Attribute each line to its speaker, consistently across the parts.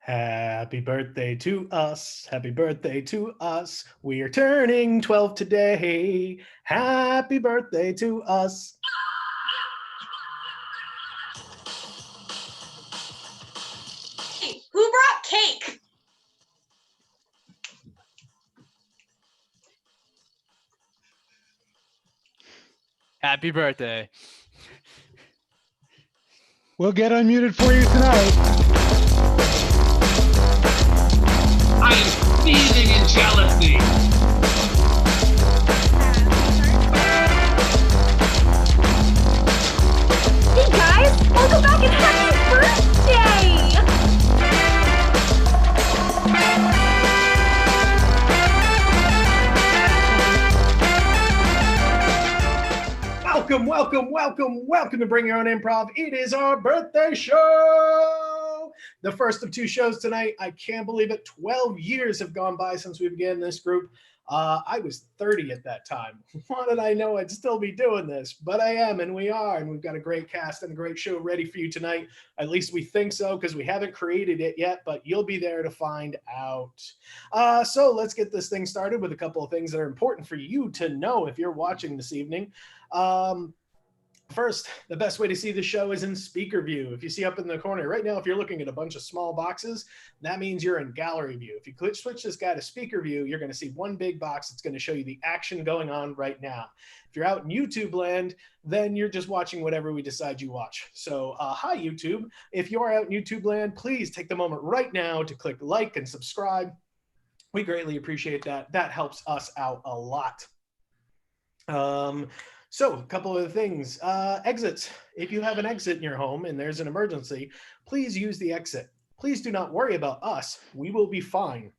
Speaker 1: Happy birthday to us. Happy birthday to us. We are turning 12 today. Happy birthday to us.
Speaker 2: Hey, who brought cake?
Speaker 3: Happy birthday.
Speaker 4: We'll get unmuted for you tonight.
Speaker 5: I am seething in jealousy.
Speaker 6: Hey guys, welcome back and happy birthday!
Speaker 1: Welcome to Bring Your Own Improv. It is our birthday show. The first of two shows tonight. I can't believe it. 12 years have gone by since we began this group. I was 30 at that time. Why did I know I'd still be doing this? But I am, and we are, and we've got a great cast and a great show ready for you tonight. At least we think so, because we haven't created it yet, but you'll be there to find out. So let's get this thing started with a couple of things that are important for you to know if you're watching this evening. First, the best way to see the show is in speaker view. If you see up in the corner right now, if you're looking at a bunch of small boxes, that means you're in gallery view. If you switch this guy to speaker view, you're going to see one big box that's going to show you the action going on right now. If you're out in YouTube land, then you're just watching whatever we decide you watch. So hi, YouTube. If you're out in YouTube land, please take the moment right now to click like and subscribe. We greatly appreciate that. That helps us out a lot. So a couple of things, exits. If you have an exit in your home and there's an emergency, please use the exit. Please do not worry about us. We will be fine.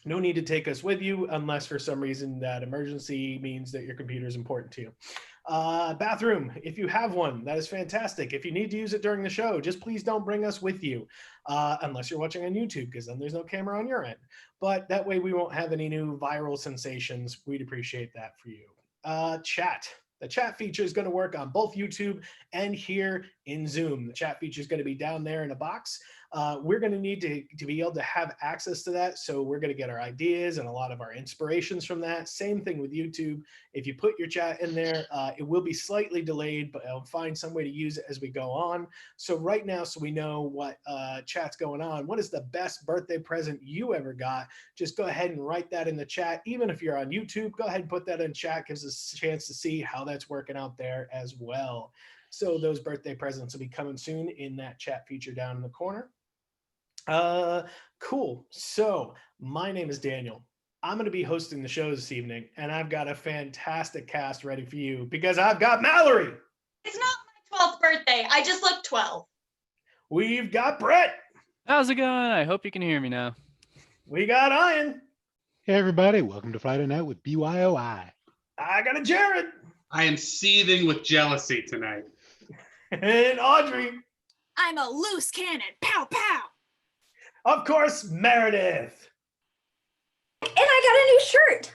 Speaker 1: No need to take us with you unless for some reason that emergency means that your computer is important to you. Bathroom, if you have one, that is fantastic. If you need to use it during the show, just please don't bring us with you unless you're watching on YouTube, because then there's no camera on your end. But that way we won't have any new viral sensations. We'd appreciate that for you. Chat. The chat feature is going to work on both YouTube and here in Zoom. The chat feature is going to be down there in a box. We're going to need to be able to have access to that. So we're going to get our ideas and a lot of our inspirations from that. Same thing with YouTube. If you put your chat in there, it will be slightly delayed, but I'll find some way to use it as we go on. So right now, so we know what chat's going on, what is the best birthday present you ever got? Just go ahead and write that in the chat. Even if you're on YouTube, go ahead and put that in chat. Gives us a chance to see how that's working out there as well. So those birthday presents will be coming soon in that chat feature down in the corner. Cool. So my name is Daniel. I'm going to be hosting the show this evening, and I've got a fantastic cast ready for you because I've got Mallory.
Speaker 2: It's not my 12th birthday. I just look 12.
Speaker 1: We've got Brett.
Speaker 3: How's it going? I hope you can hear me now.
Speaker 1: We got Ian.
Speaker 4: Hey everybody, welcome to Friday Night with BYOI.
Speaker 1: I got a Jared.
Speaker 5: I am seething with jealousy tonight.
Speaker 1: And Audrey.
Speaker 6: I'm a loose cannon. Pow, pow.
Speaker 1: Of course, Meredith.
Speaker 6: And I got a new shirt.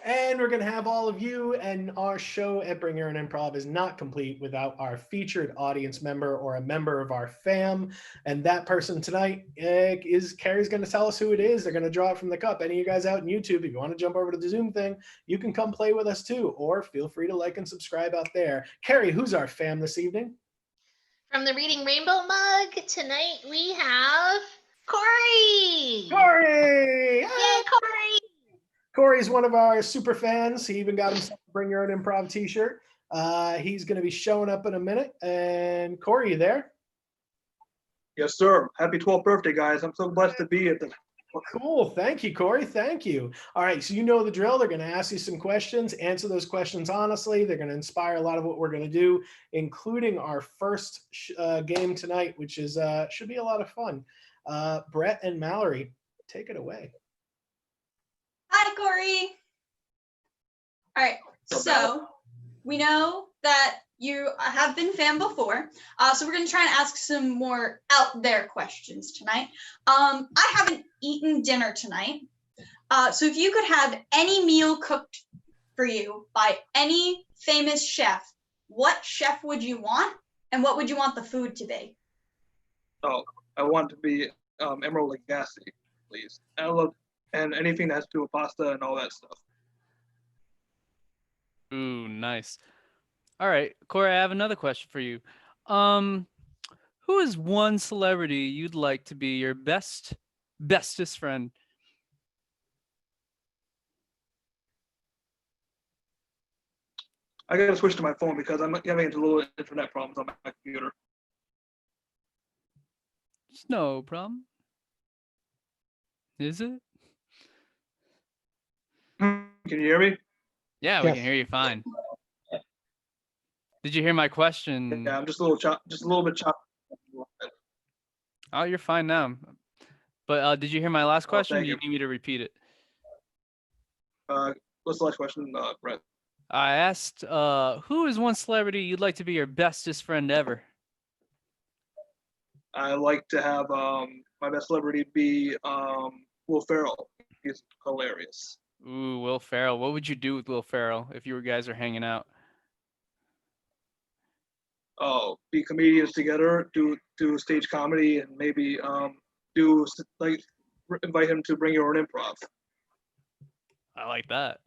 Speaker 1: And we're going to have all of you, and our show at Bring Your Own Improv is not complete without our featured audience member or a member of our fam. And that person tonight is Carrie's going to tell us who it is. They're going to draw it from the cup. Any of you guys out in YouTube, if you want to jump over to the Zoom thing, you can come play with us too, or feel free to like and subscribe out there. Carrie, who's our fam this evening?
Speaker 7: From the Reading Rainbow mug, tonight we have Corey!
Speaker 1: Corey!
Speaker 7: Yay, Corey!
Speaker 1: Corey's one of our super fans. He even got himself a Bring Your Own Improv t-shirt. He's going to be showing up in a minute. And Corey, you there?
Speaker 8: Yes, sir. Happy 12th birthday, guys. I'm so blessed to be at the...
Speaker 1: Cool. Thank you, Corey. Thank you. All right. So you know the drill. They're going to ask you some questions. Answer those questions honestly. They're going to inspire a lot of what we're going to do, including our first game tonight, which is should be a lot of fun. Brett and Mallory, take it away.
Speaker 2: Hi, Corey. All right. So we know that you have been fam before. So we're going to try and ask some more out there questions tonight. I haven't eaten dinner tonight. So if you could have any meal cooked for you by any famous chef, what chef would you want? And what would you want the food to be?
Speaker 8: Oh, I want to be Emerald Lagasse, please. And anything that has to do with pasta and all that stuff.
Speaker 3: Ooh, nice. All right, Corey, I have another question for you. Who is one celebrity you'd like to be your bestest friend?
Speaker 8: I gotta switch to my phone because I'm having a little internet problems on my computer.
Speaker 3: It's no problem. Is it?
Speaker 8: Can you hear me?
Speaker 3: Yeah, we
Speaker 4: Yes.
Speaker 3: can hear you fine. Did you hear my question?
Speaker 8: Yeah, I'm just a little bit choppy.
Speaker 3: Oh, you're fine now. But did you hear my last question?
Speaker 8: thank
Speaker 3: Do you
Speaker 8: you.
Speaker 3: need me to repeat it?
Speaker 8: What's the last question, Brett?
Speaker 3: I asked, who is one celebrity you'd like to be your bestest friend ever?
Speaker 8: I like to have my best celebrity be Will Ferrell. He's hilarious.
Speaker 3: Ooh, Will Ferrell. What would you do with Will Ferrell if you guys are hanging out?
Speaker 8: Oh, be comedians together, do stage comedy, and maybe do like invite him to bring your own improv.
Speaker 3: I like that.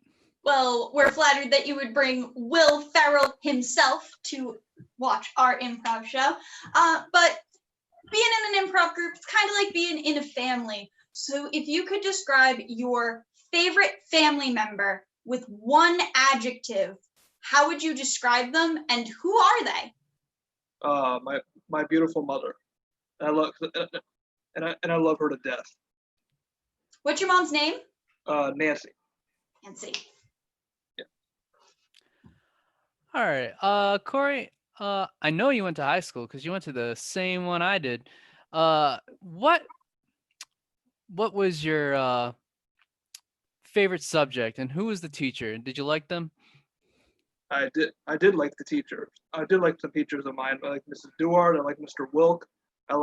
Speaker 2: Well, we're flattered that you would bring Will Ferrell himself to watch our improv show. But being in an improv group, it's kind of like being in a family. So if you could describe your favorite family member with one adjective, how would you describe them and who are they?
Speaker 8: My beautiful mother. I love and I love her to death.
Speaker 2: What's your mom's name?
Speaker 8: Nancy.
Speaker 2: Nancy.
Speaker 3: All right. Corey, I know you went to high school because you went to the same one I did. What was your favorite subject and who was the teacher? Did you like them?
Speaker 8: I did like the teacher. I did like some teachers of mine. I liked Mrs. Duard. I liked Mr. Wilk. I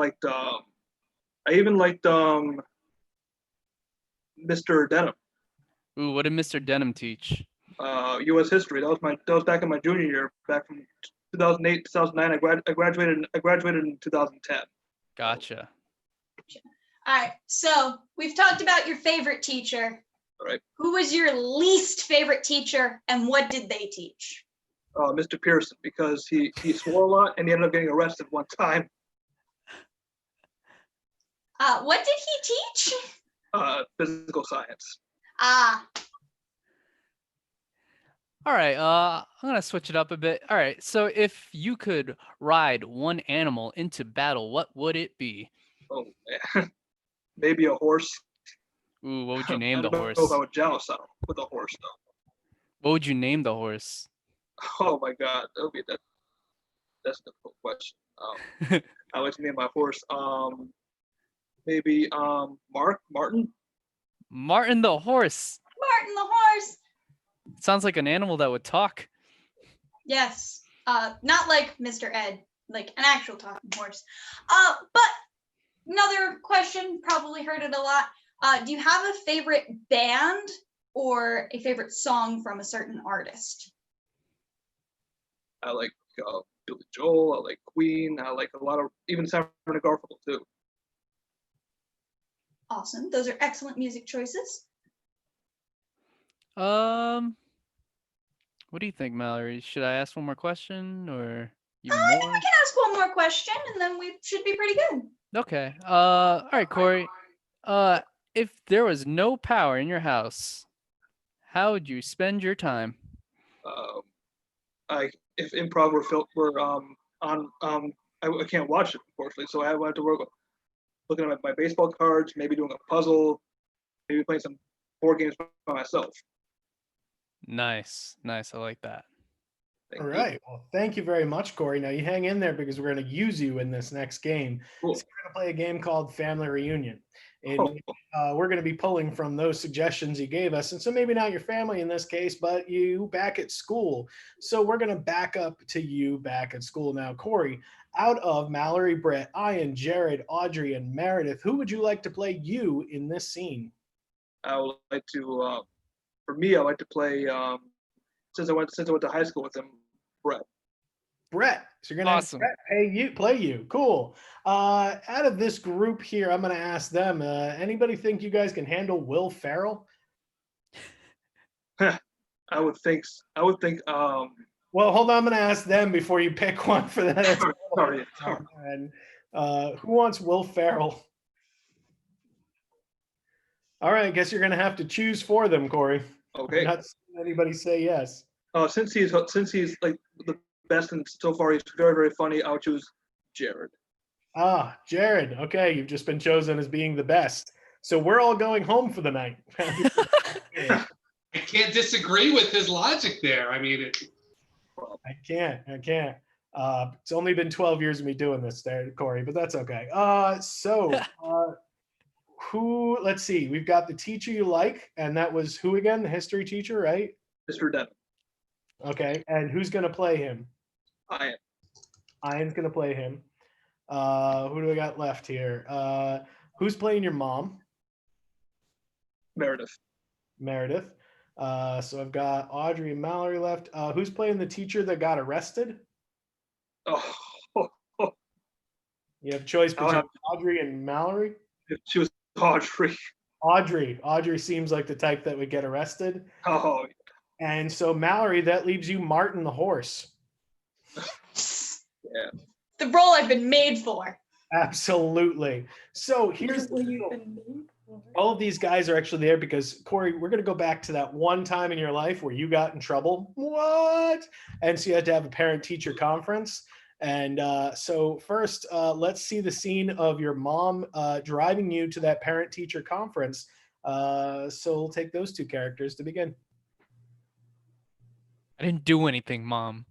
Speaker 8: even liked Mr. Denham.
Speaker 3: Ooh, what did Mr. Denham teach?
Speaker 8: U.S. history. That was back in my junior year, back from 2008, 2009. I graduated in 2010.
Speaker 3: Gotcha.
Speaker 2: All right. So we've talked about your favorite teacher.
Speaker 8: All right.
Speaker 2: Who was your least favorite teacher and what did they teach?
Speaker 8: Mr. Pearson, because he swore a lot and he ended up getting arrested one time.
Speaker 2: What did he teach?
Speaker 8: Physical science.
Speaker 3: All right, I'm gonna switch it up a bit. All right, so if you could ride one animal into battle, what would it be?
Speaker 8: Oh man, maybe a horse.
Speaker 3: Ooh, what would you name the
Speaker 8: I don't
Speaker 3: horse?
Speaker 8: know if I would joust with a horse though.
Speaker 3: What would you name the horse?
Speaker 8: Oh my God, that's a difficult question. I like to name my horse. Maybe Martin.
Speaker 3: Martin the horse.
Speaker 2: Martin the horse.
Speaker 3: Sounds like an animal that would talk.
Speaker 2: Yes. Not like Mr. Ed, like an actual talking horse. But another question, probably heard it a lot. Do you have a favorite band or a favorite song from a certain artist?
Speaker 8: I like Billy Joel. I like Queen. I like a lot of even Simon and Garfunkel too.
Speaker 2: Awesome. Those are excellent music choices.
Speaker 3: What do you think, Mallory? Should I ask one more question or you
Speaker 2: I
Speaker 3: more?
Speaker 2: can ask one more question and then we should be pretty good.
Speaker 3: Okay. All right, Corey. If there was no power in your house, how would you spend your time?
Speaker 8: If improv were on I can't watch it unfortunately, so I have to work looking at my baseball cards, maybe doing a puzzle, maybe playing some board games by myself.
Speaker 3: Nice. I like that.
Speaker 8: Thank
Speaker 1: All
Speaker 8: you.
Speaker 1: right. Well, thank you very much, Corey. Now you hang in there because we're going to use you in this next game.
Speaker 8: Cool.
Speaker 1: So we're going to play a game called Family Reunion. And
Speaker 8: Oh,
Speaker 1: we're going to be pulling from those suggestions you gave us. And so maybe not your family in this case, but you back at school. So we're going to back up to you back at school. Now, Corey, out of Mallory, Brett, Ian, Jared, Audrey, and Meredith, who would you like to play you in this scene?
Speaker 8: I would like to. For me, I like to play. Since I went to high school with him, Brett.
Speaker 1: Brett. So you're gonna
Speaker 3: Awesome.
Speaker 1: have Brett play you. Cool. Out of this group here, I'm gonna ask them. Anybody think you guys can handle Will Ferrell?
Speaker 8: I would think.
Speaker 1: Well, hold on. I'm gonna ask them before you pick one for that.
Speaker 8: Sorry.
Speaker 1: And who wants Will Ferrell? All right, I guess you're gonna have to choose for them, Corey.
Speaker 8: Okay.
Speaker 1: I'm not seeing anybody say yes.
Speaker 8: Since he's like the best and so far he's very, very funny, I'll choose Jared.
Speaker 1: Ah, Jared. Okay, you've just been chosen as being the best. So we're all going home for the night.
Speaker 5: I can't disagree with his logic there. I mean,
Speaker 1: I can't. It's only been 12 years of me doing this there, Corey, but that's okay. Let's see. We've got the teacher you like, and that was who again? The history teacher, right?
Speaker 8: Mr. Devin.
Speaker 1: Okay, and who's going to play him?
Speaker 8: Ian.
Speaker 1: Ian's going to play him. Who do I got left here? Who's playing your mom?
Speaker 8: Meredith.
Speaker 1: So I've got Audrey and Mallory left. Who's playing the teacher that got arrested?
Speaker 8: Oh,
Speaker 1: You have choice between Audrey and Mallory?
Speaker 8: she was Audrey.
Speaker 1: Audrey seems like the type that would get arrested.
Speaker 8: Oh,
Speaker 1: And so Mallory, that leaves you Martin the horse.
Speaker 8: yeah.
Speaker 2: The role I've been made for.
Speaker 1: Absolutely. So here's the deal. All of these guys are actually there because, Corey, we're going to go back to that one time in your life where you got in trouble. What? And so you had to have a parent-teacher conference. And so first, let's see the scene of your mom driving you to that parent-teacher conference. So we'll take those two characters to begin.
Speaker 3: I didn't do anything, Mom.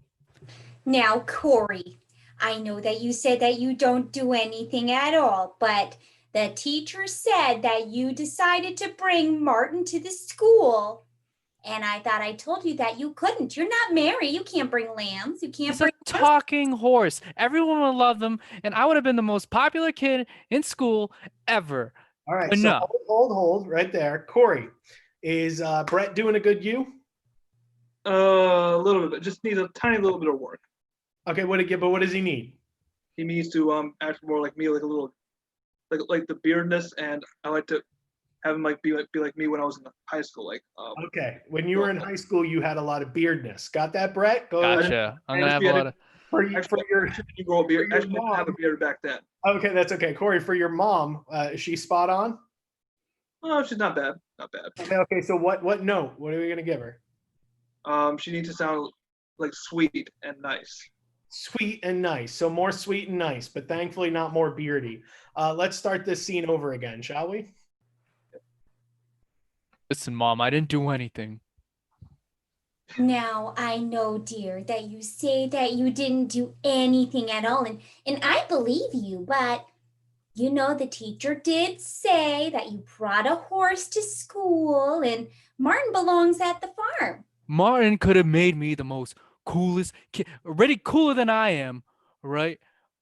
Speaker 6: Now, Corey, I know that you said that you don't do anything at all, but the teacher said that you decided to bring Martin to the school. And I thought I told you that you couldn't. You're not married. You can't bring lambs. You can't
Speaker 3: It's
Speaker 6: bring
Speaker 3: a talking horse. Everyone would love them, and I would have been the most popular kid in school ever.
Speaker 1: All right,
Speaker 3: But
Speaker 1: so
Speaker 3: no.
Speaker 1: hold right there. Corey, is Brett doing a good you?
Speaker 8: A little bit. Just needs a tiny little bit of work.
Speaker 1: Okay, what does he need?
Speaker 8: He needs to act more like me, like a little, like the beardness, and I like to have him be like me when I was in high school. Like
Speaker 1: Okay, when you were in high school, you had a lot of beardness. Got that, Brett? Go ahead.
Speaker 3: Gotcha. I'm gonna have a lot of.
Speaker 1: For
Speaker 8: you grow a beard.
Speaker 1: for your
Speaker 8: Actually, I didn't have a beard back then.
Speaker 1: Okay, that's okay. Corey, for your mom, is she spot on?
Speaker 8: Oh, she's not bad. Not bad.
Speaker 1: Okay, so what note? What are we gonna give her?
Speaker 8: She needs to sound like sweet and nice.
Speaker 1: Sweet and nice. So more sweet and nice, but thankfully not more beardy. Let's start this scene over again, shall we?
Speaker 3: Listen, Mom, I didn't do anything.
Speaker 6: Now, I know, dear, that you say that you didn't do anything at all, and I believe you, but you know the teacher did say that you brought a horse to school, and Martin belongs at the farm.
Speaker 3: Martin could have made me the most coolest kid, already cooler than I am, right?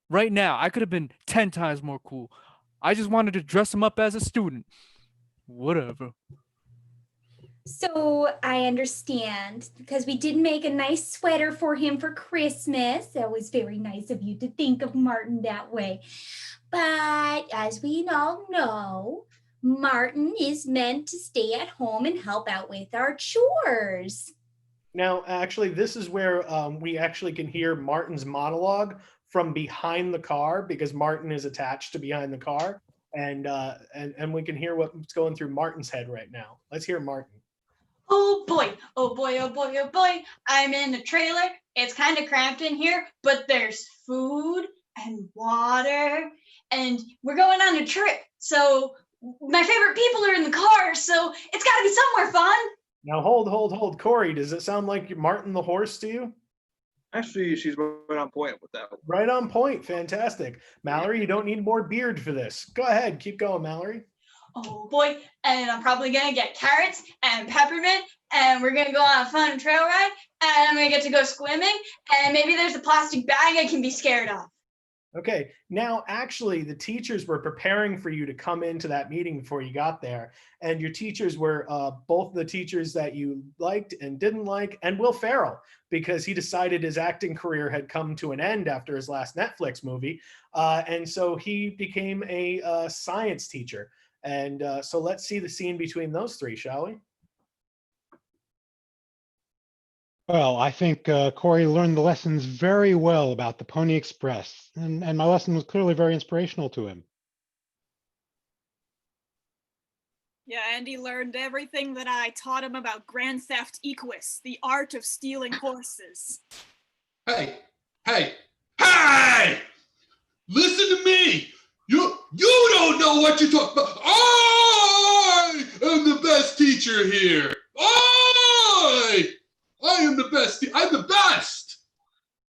Speaker 3: Right now, I could have been 10 times more cool. I just wanted to dress him up as a student. Whatever.
Speaker 6: So I understand, because we did make a nice sweater for him for Christmas. That was very nice of you to think of Martin that way. But as we all know, Martin is meant to stay at home and help out with our chores.
Speaker 1: Now, actually, this is where we actually can hear Martin's monologue from behind the car because Martin is attached to behind the car, and we can hear what's going through Martin's head right now. Let's hear Martin.
Speaker 2: Oh boy, oh boy, oh boy, oh boy. I'm in a trailer. It's kind of cramped in here, but there's food and water, and we're going on a trip. So my favorite people are in the car, so it's got to be somewhere fun.
Speaker 1: Now, hold. Corey, does it sound like Martin the horse to you?
Speaker 8: Actually, she's right on point with that.
Speaker 1: Right on point. Fantastic. Mallory, you don't need more beard for this. Go ahead. Keep going, Mallory.
Speaker 2: Oh boy, and I'm probably gonna get carrots and peppermint, and we're gonna go on a fun trail ride, and I'm gonna get to go swimming, and maybe there's a plastic bag I can be scared of.
Speaker 1: Okay, now actually the teachers were preparing for you to come into that meeting before you got there. And your teachers were both the teachers that you liked and didn't like, and Will Ferrell, because he decided his acting career had come to an end after his last Netflix movie. And so he became a science teacher. And so let's see the scene between those three, shall we?
Speaker 4: Well, I think Corey learned the lessons very well about the Pony Express, and my lesson was clearly very inspirational to him.
Speaker 9: Yeah, Andy learned everything that I taught him about Grand Theft Equus, the art of stealing horses.
Speaker 5: Hey, hey, hey! Listen to me! You don't know what you're talking about. I am the best teacher here. I am the best. I'm the best.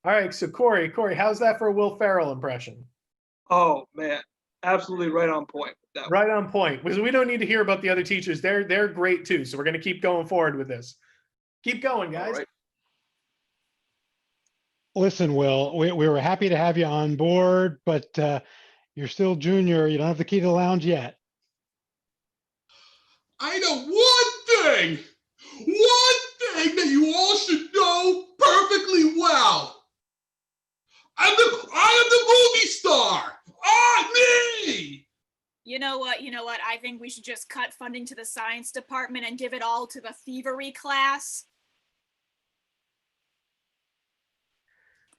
Speaker 1: All right, so Corey, how's that for a Will Ferrell impression?
Speaker 8: Oh man, absolutely right on point with that.
Speaker 1: Right on point. Because we don't need to hear about the other teachers. They're great too. So we're going to keep going forward with this. Keep going, guys.
Speaker 8: All right.
Speaker 4: Listen, Will, we were happy to have you on board, but you're still junior. You don't have the key to the lounge yet.
Speaker 5: I know one thing that you all should know perfectly well. I am the movie star. Me.
Speaker 9: You know what? I think we should just cut funding to the science department and give it all to the thievery class.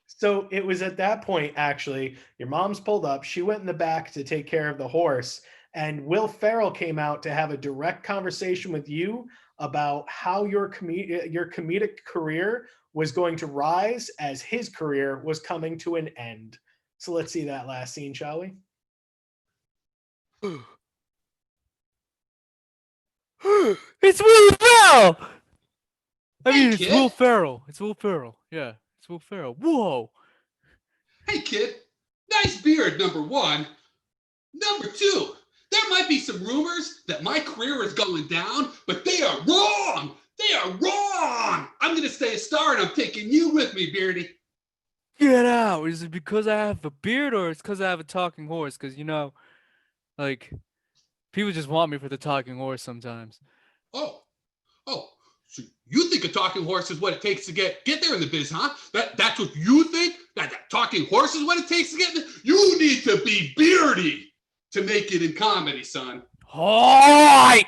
Speaker 1: So it was at that point, actually, your mom's pulled up. She went in the back to take care of the horse. And Will Ferrell came out to have a direct conversation with you about how your comedic career was going to rise as his career was coming to an end. So let's see that last scene, shall we?
Speaker 3: It's Will Ferrell. I
Speaker 5: Hey,
Speaker 3: mean, it's
Speaker 5: kid.
Speaker 3: Will Ferrell. It's Will Ferrell. Yeah, it's Will Ferrell. Whoa.
Speaker 5: Hey, kid. Nice beard, number one. Number two, there might be some rumors that my career is going down, but they are wrong. They are wrong. I'm going to stay a star, and I'm taking you with me, Beardy.
Speaker 3: Get out. Is it because I have a beard or it's because I have a talking horse? Because, like, people just want me for the talking horse sometimes.
Speaker 5: Oh, so you think a talking horse is what it takes to get there in the biz, huh? That's what you think? That talking horse is what it takes to get there? You need to be Beardy to make it in comedy, son.
Speaker 3: All right.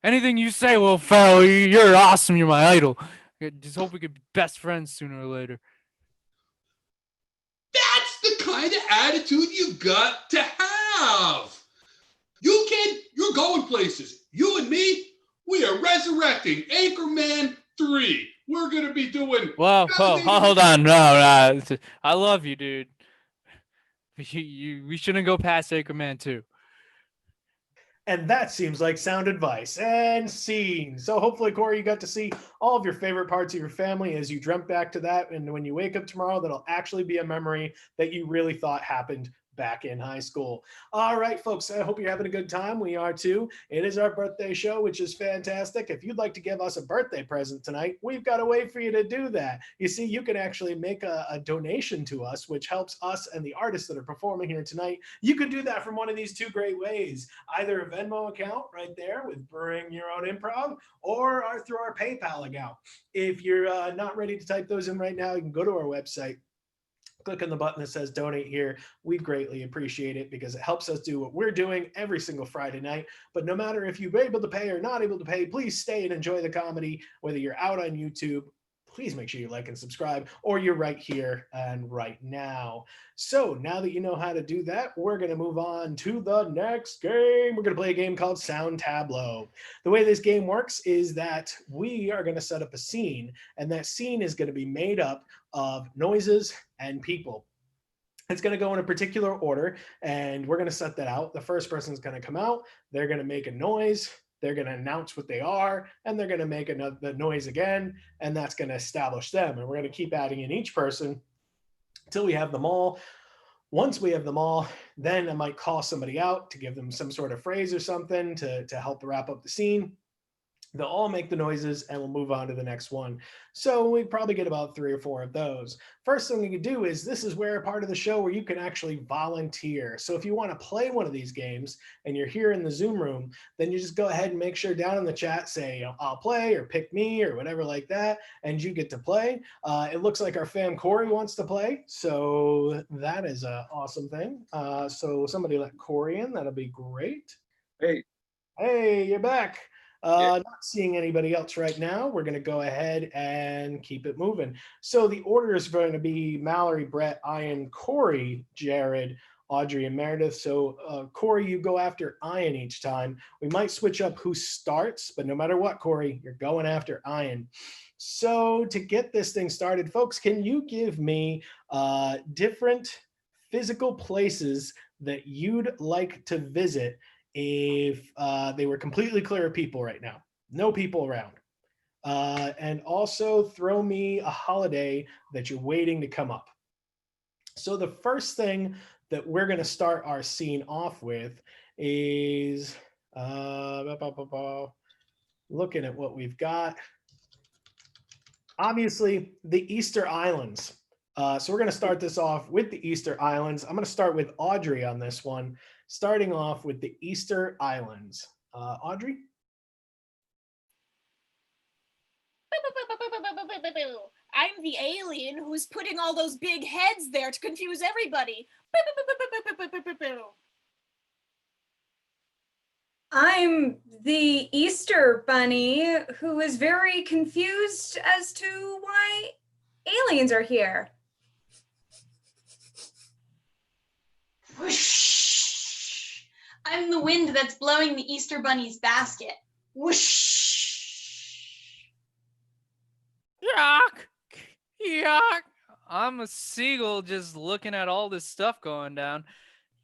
Speaker 3: Anything you say, Will Ferrell, you're awesome. You're my idol. I just hope we could be best friends sooner or later.
Speaker 5: That's the kind of attitude you got to have. You kid, you're going places. You and me, we are resurrecting Anchorman 3. We're going to be doing...
Speaker 3: Whoa, hold on. No. I love you, dude. We shouldn't go past Anchorman 2.
Speaker 1: And that seems like sound advice. And scene. So hopefully, Corey, you got to see all of your favorite parts of your family as you dreamt back to that. And when you wake up tomorrow, that'll actually be a memory that you really thought happened back in high school. All right, folks, I hope you're having a good time. We are too. It is our birthday show, which is fantastic. If you'd like to give us a birthday present tonight, we've got a way for you to do that. You see, you can actually make a donation to us, which helps us and the artists that are performing here tonight. You can do that from one of these two great ways, either a Venmo account right there with Bring Your Own Improv, or through our PayPal account. If you're not ready to type those in right now, you can go to our website, click on the button that says donate here. We'd greatly appreciate it because it helps us do what we're doing every single Friday night. But no matter if you're able to pay or not able to pay, please stay and enjoy the comedy, whether you're out on YouTube. Please make sure you like and subscribe, or you're right here and right now. So now that you know how to do that, we're going to move on to the next game. We're going to play a game called Sound Tableau. The way this game works is that we are going to set up a scene, and that scene is going to be made up of noises and people. It's going to go in a particular order, and we're going to set that out. The first person's going to come out. They're going to make a noise. They're going to announce what they are, and they're going to make the noise again, and that's going to establish them. And we're going to keep adding in each person until we have them all. Once we have them all, then I might call somebody out to give them some sort of phrase or something to help wrap up the scene. They'll all make the noises and we'll move on to the next one. So we probably get about 3 or 4 of those. First thing we can do is this is where a part of the show where you can actually volunteer. So if you want to play one of these games and you're here in the Zoom room, then you just go ahead and make sure down in the chat, say, you know, I'll play or pick me or whatever like that, and you get to play. It looks like our fam Corey wants to play. So that is an awesome thing. So somebody let Corey in, that'll be great.
Speaker 8: Hey,
Speaker 1: Hey, you're back.
Speaker 8: Yeah.
Speaker 1: Not seeing anybody else right now. We're going to go ahead and keep it moving. So the order is going to be Mallory, Brett, Ian, Corey, Jared, Audrey, and Meredith. So Corey, you go after Ian each time. We might switch up who starts, but no matter what, Corey, you're going after Ian. So to get this thing started, folks, can you give me different physical places that you'd like to visit if they were completely clear of people right now, no people around? And also throw me a holiday that you're waiting to come up. So the first thing that we're going to start our scene off with is looking at what we've got. Obviously, the Easter Islands. So we're going to start this off with the Easter Islands. I'm going to start with Audrey on this one, starting off with the Easter Islands. Audrey?
Speaker 9: I'm the alien who's putting all those big heads there to confuse everybody.
Speaker 6: I'm the Easter Bunny who is very confused as to why aliens are here.
Speaker 2: Whoosh. I'm the wind that's blowing the Easter Bunny's basket. Whoosh.
Speaker 3: Yuck! Yuck! I'm a seagull just looking at all this stuff going down.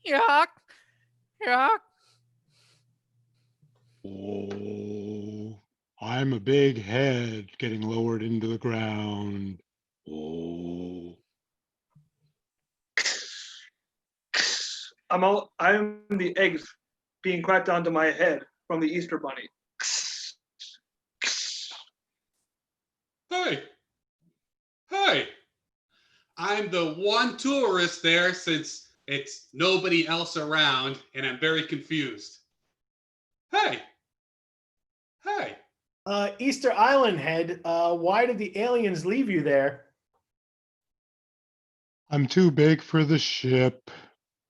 Speaker 3: Yuck! Yuck!
Speaker 4: Oh, I'm a big head getting lowered into the ground. Oh.
Speaker 8: I'm the eggs being cracked onto my head from the Easter Bunny.
Speaker 5: Hey, hey, I'm the one tourist there since it's nobody else around and I'm very confused. Hey, hey.
Speaker 1: Easter Island head, why did the aliens leave you there?
Speaker 4: I'm too big for the ship.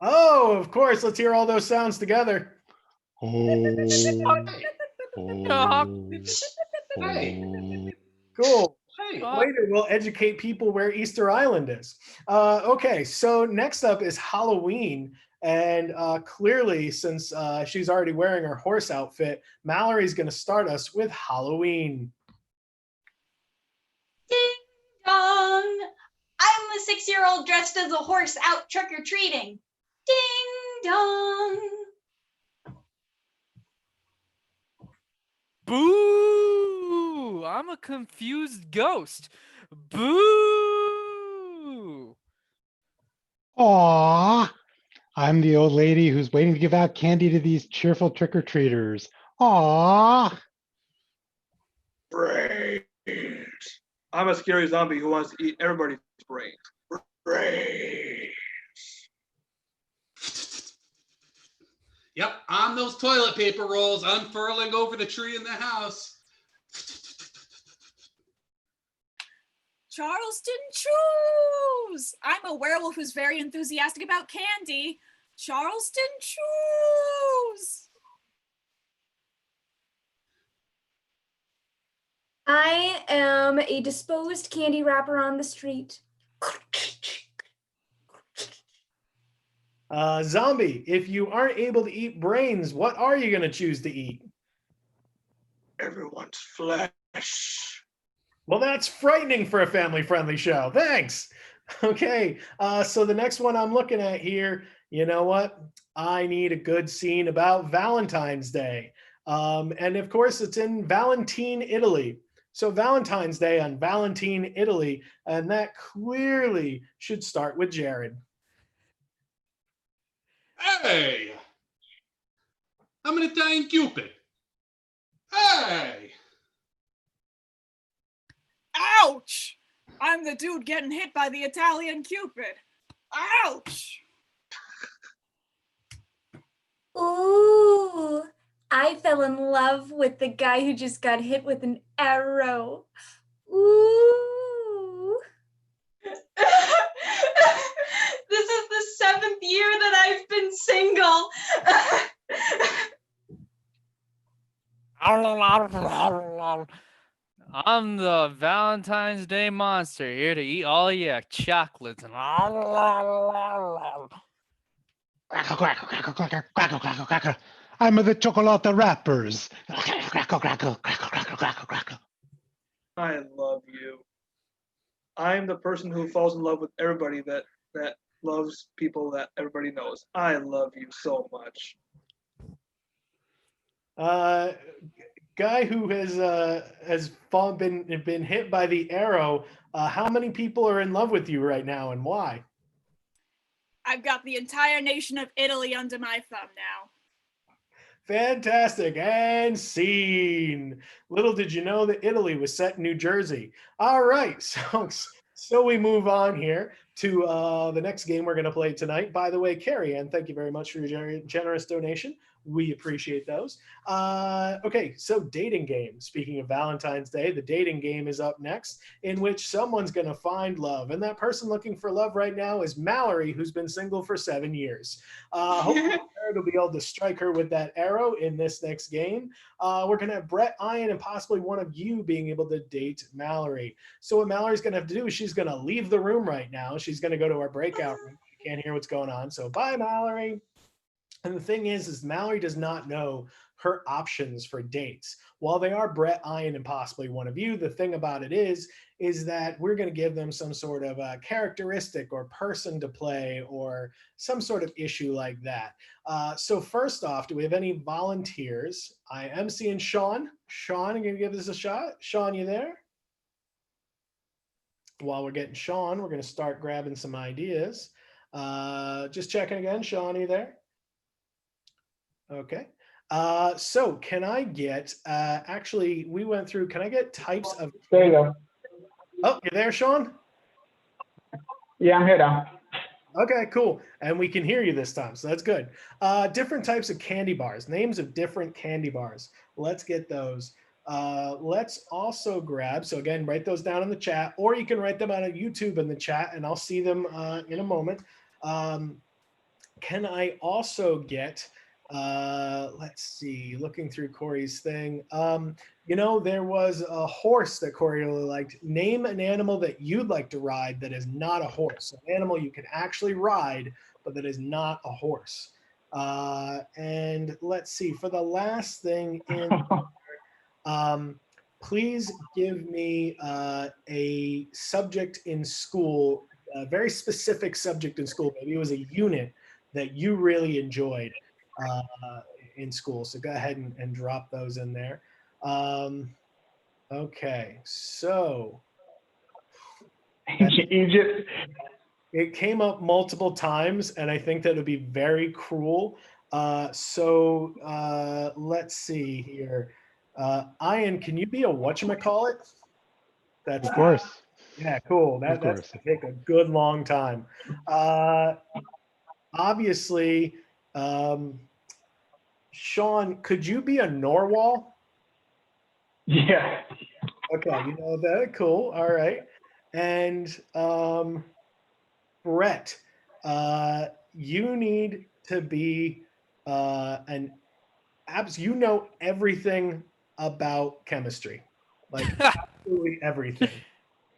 Speaker 1: Oh, of course. Let's hear all those sounds together.
Speaker 4: Oh.
Speaker 5: Hey.
Speaker 1: Cool.
Speaker 5: Hey.
Speaker 1: Later, we'll educate people where Easter Island is. Okay, so next up is Halloween. And clearly, since she's already wearing her horse outfit, Mallory's going to start us with Halloween.
Speaker 2: Ding dong. I'm the 6-year-old dressed as a horse out trick-or-treating. Ding dong.
Speaker 3: Boo! I'm a confused ghost. Boo!
Speaker 4: Aw, I'm the old lady who's waiting to give out candy to these cheerful trick-or-treaters. Aw.
Speaker 8: Brains. I'm a scary zombie who wants to eat everybody's brains. Brains.
Speaker 5: Yep, I'm those toilet paper rolls unfurling over the tree in the house.
Speaker 9: Charleston choose! I'm a werewolf who's very enthusiastic about candy. Charleston choose!
Speaker 6: I am a disposed candy wrapper on the street.
Speaker 1: Zombie, if you aren't able to eat brains, what are you going to choose to eat?
Speaker 8: Everyone's flesh.
Speaker 1: Well, that's frightening for a family-friendly show. Thanks. Okay, so the next one I'm looking at here, you know what? I need a good scene about Valentine's Day. And of course, it's in Valentine, Italy. So Valentine's Day on Valentine, Italy, and that clearly should start with Jared.
Speaker 5: Hey, I'm an Italian Cupid. Hey,
Speaker 9: Ouch! I'm the dude getting hit by the Italian Cupid. Ouch!
Speaker 6: Ooh, I fell in love with the guy who just got hit with an arrow. Ooh.
Speaker 2: This is the 7th year that I've been single.
Speaker 3: I'm the Valentine's Day monster here to eat all your chocolates. And
Speaker 4: Crackle, crackle, crackle, crackle, crackle, crackle, crackle. I'm the chocolate wrappers. Crackle, crackle, crackle, crackle, crackle, crackle.
Speaker 8: I love you. I'm the person who falls in love with everybody that loves people that everybody knows. I love you so much.
Speaker 1: Guy who has been hit by the arrow. How many people are in love with you right now, and why?
Speaker 9: I've got the entire nation of Italy under my thumb now.
Speaker 1: Fantastic. And scene. Little did you know that Italy was set in New Jersey. All right. So we move on here to the next game we're going to play tonight. By the way, Carrie Ann, thank you very much for your generous donation. We appreciate those. Okay, so dating game. Speaking of Valentine's Day, the dating game is up next, in which someone's going to find love. And that person looking for love right now is Mallory, who's been single for 7 years. Hopefully, Jared will be able to strike her with that arrow in this next game. We're going to have Brett, Ian, and possibly one of you being able to date Mallory. So what Mallory's going to have to do is she's going to leave the room right now. She's going to go to our breakout room. You can't hear what's going on. So bye, Mallory. And the thing is Mallory does not know her options for dates. While they are Brett, Ian, and possibly one of you, the thing about it is that we're going to give them some sort of a characteristic or person to play or some sort of issue like that. So first off, do we have any volunteers? I am seeing Sean. Sean, are you going to give this a shot? Sean, you there? While we're getting Sean, we're going to start grabbing some ideas. Just checking again. Sean, are you there? Okay. So can I get, actually, we went through, can I get types of...
Speaker 10: There you go.
Speaker 1: Oh, you're there, Sean?
Speaker 10: Yeah, I'm here now.
Speaker 1: Okay, cool. And we can hear you this time, so that's good. Different types of candy bars, names of different candy bars. Let's get those. Let's also grab, so again, write those down in the chat, or you can write them out on YouTube in the chat, and I'll see them in a moment. Can I also get... let's see, looking through Corey's thing. You know, there was a horse that Corey really liked. Name an animal that you'd like to ride that is not a horse. An animal you can actually ride, but that is not a horse. And let's see, for the last thing in, please give me a subject in school, a very specific subject in school. Maybe it was a unit that you really enjoyed in school. So go ahead and drop those in there. Okay, so
Speaker 10: Egypt.
Speaker 1: it came up multiple times, and I think that would be very cruel. So let's see here. Ian, can you be a whatchamacallit? That's
Speaker 4: Of course.
Speaker 1: Yeah, cool.
Speaker 4: Of
Speaker 1: That's
Speaker 4: course.
Speaker 1: gonna take a good long time. Obviously, Sean, could you be a narwhal?
Speaker 10: Yeah.
Speaker 1: Okay, you know that. Cool. All right. And Brett, you need to be you know everything about chemistry, like absolutely everything.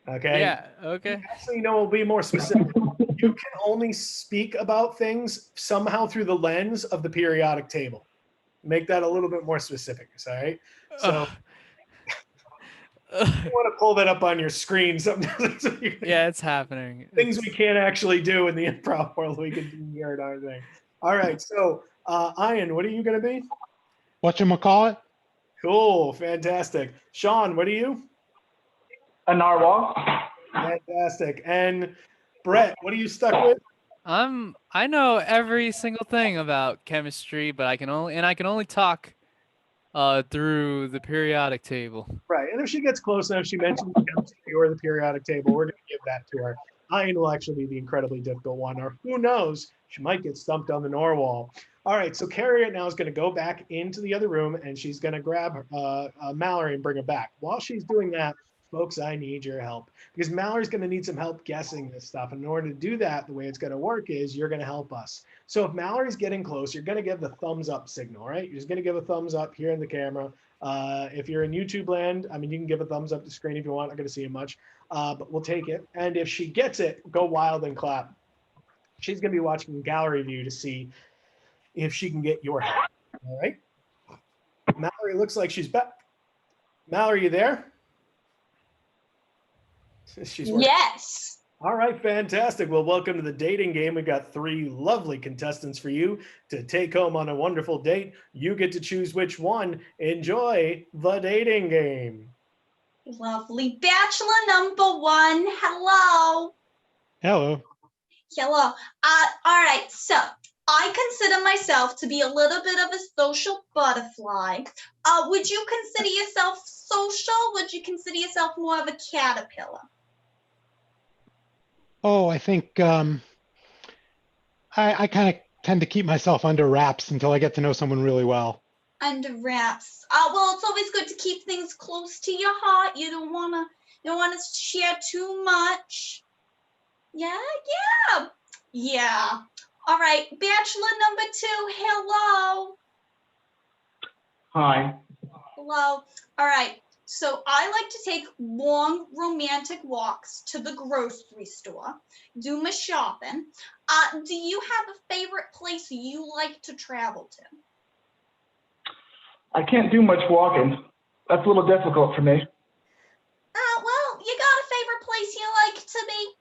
Speaker 1: Okay.
Speaker 3: Yeah. Okay.
Speaker 1: Actually, no, we'll be more specific. You can only speak about things somehow through the lens of the periodic table. Make that a little bit more specific. All right. So you want to pull that up on your screen sometimes.
Speaker 3: Yeah, it's happening.
Speaker 1: Things we can't actually do in the improv world, we can do here at our thing. All right. So, Ian, what are you going to be?
Speaker 4: Whatchamacallit?
Speaker 1: Cool. Fantastic. Sean, what are you?
Speaker 10: A narwhal.
Speaker 1: Fantastic. And Brett, what are you stuck with?
Speaker 3: I know every single thing about chemistry, but I can only talk through the periodic table.
Speaker 1: Right. And if she gets close enough, she mentions the chemistry or the periodic table, we're going to give that to her. Iron will actually be the incredibly difficult one, or who knows, she might get stumped on the Norwal. All right, so Carrie right now is going to go back into the other room, and she's going to grab Mallory and bring her back. While she's doing that, folks, I need your help, because Mallory's going to need some help guessing this stuff. And in order to do that, the way it's going to work is you're going to help us. So if Mallory's getting close, you're going to give the thumbs up signal, right? You're just going to give a thumbs up here in the camera. If you're in YouTube land, I mean, you can give a thumbs up to screen if you want. I'm not going to see it much, but we'll take it. And if she gets it, go wild and clap. She's going to be watching gallery view to see if she can get your help. All right. Mallory looks like she's back. Mallory, you there? She's working.
Speaker 2: Yes.
Speaker 1: All right, fantastic. Well, welcome to the dating game. We've got 3 lovely contestants for you to take home on a wonderful date. You get to choose which one. Enjoy the dating game.
Speaker 2: Lovely. Bachelor number 1. Hello.
Speaker 4: Hello.
Speaker 2: Hello. All right. So I consider myself to be a little bit of a social butterfly. Would you consider yourself social? Would you consider yourself more of a caterpillar?
Speaker 4: Oh, I think I kind of tend to keep myself under wraps until I get to know someone really well.
Speaker 2: Under wraps. Well, it's always good to keep things close to your heart. You don't wanna share too much. Yeah. All right, bachelor number 2. Hello.
Speaker 10: Hi.
Speaker 2: Hello. All right. So I like to take long romantic walks to the grocery store, do my shopping. Do you have a favorite place you like to travel to?
Speaker 10: I can't do much walking. That's a little difficult for me.
Speaker 2: Well, you got a favorite place you like to be?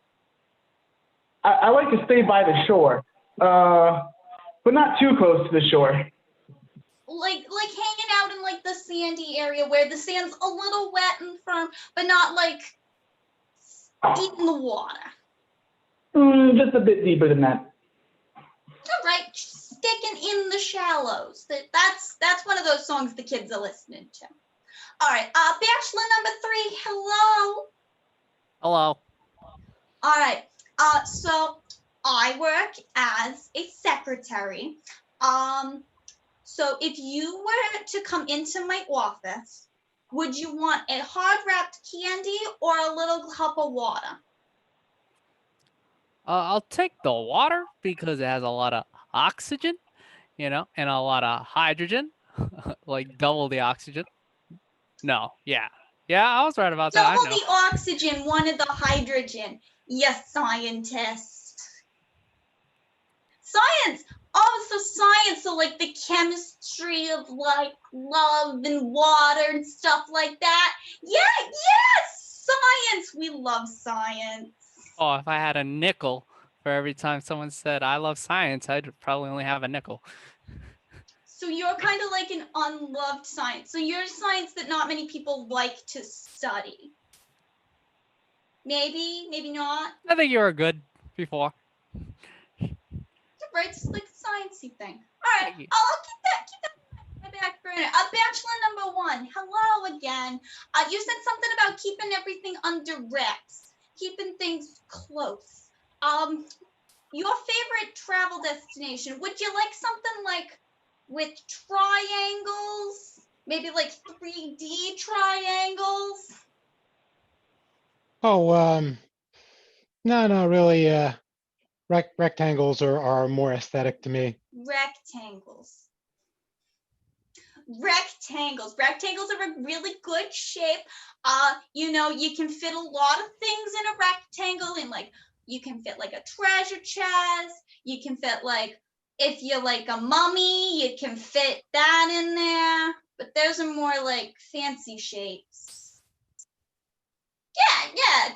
Speaker 10: I like to stay by the shore, but not too close to the shore.
Speaker 2: Like hanging out in like the sandy area where the sand's a little wet and firm, but not like deep in the water.
Speaker 10: Just a bit deeper than that.
Speaker 2: All right, sticking in the shallows. That's one of those songs the kids are listening to. All right, bachelor number 3. Hello.
Speaker 3: Hello.
Speaker 2: All right. So I work as a secretary. So if you were to come into my office, would you want a hard wrapped candy or a little cup of water?
Speaker 3: I'll take the water because it has a lot of oxygen, and a lot of hydrogen, like double the oxygen. No, yeah, I was right about that.
Speaker 2: Double the oxygen, one of the hydrogen. Yes, scientist. Science. Oh, so science, so like the chemistry of like love and water and stuff like that. Yes, science. We love science.
Speaker 3: Oh, if I had a nickel for every time someone said I love science, I'd probably only have a nickel.
Speaker 2: So you're kind of like an unloved science. So you're science that not many people like to study. Maybe not.
Speaker 3: I think you were good before.
Speaker 2: Right, it's like a sciencey thing. All right, I'll keep that in my back burner. Bachelor number 1, hello again. You said something about keeping everything under wraps, keeping things close. Your favorite travel destination? Would you like something like with triangles? Maybe like 3D triangles?
Speaker 4: Oh, no, really. Rectangles are more aesthetic to me.
Speaker 2: Rectangles. Rectangles are a really good shape. You can fit a lot of things in a rectangle, and like you can fit like a treasure chest. You can fit like, if you're like a mummy, you can fit that in there. But those are more like fancy shapes. Yeah.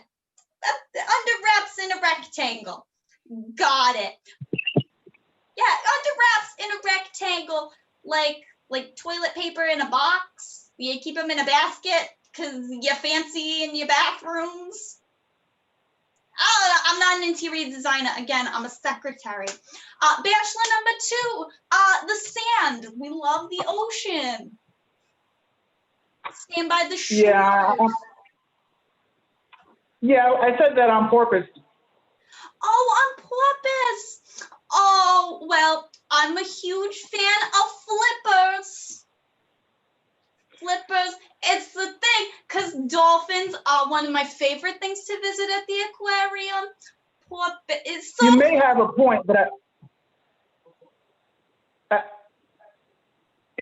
Speaker 2: Under wraps in a rectangle. Got it. Yeah, under wraps in a rectangle, like toilet paper in a box. You keep them in a basket because you're fancy in your bathrooms. Oh, I'm not an interior designer. Again, I'm a secretary. Bachelor number 2, the sand. We love the ocean. Stand by the shore.
Speaker 10: Yeah, I said that on purpose.
Speaker 2: Oh, on purpose. Oh, well, I'm a huge fan of flippers. Flippers, it's the thing, because dolphins are one of my favorite things to visit at the aquarium. It's so
Speaker 10: You may have a point, but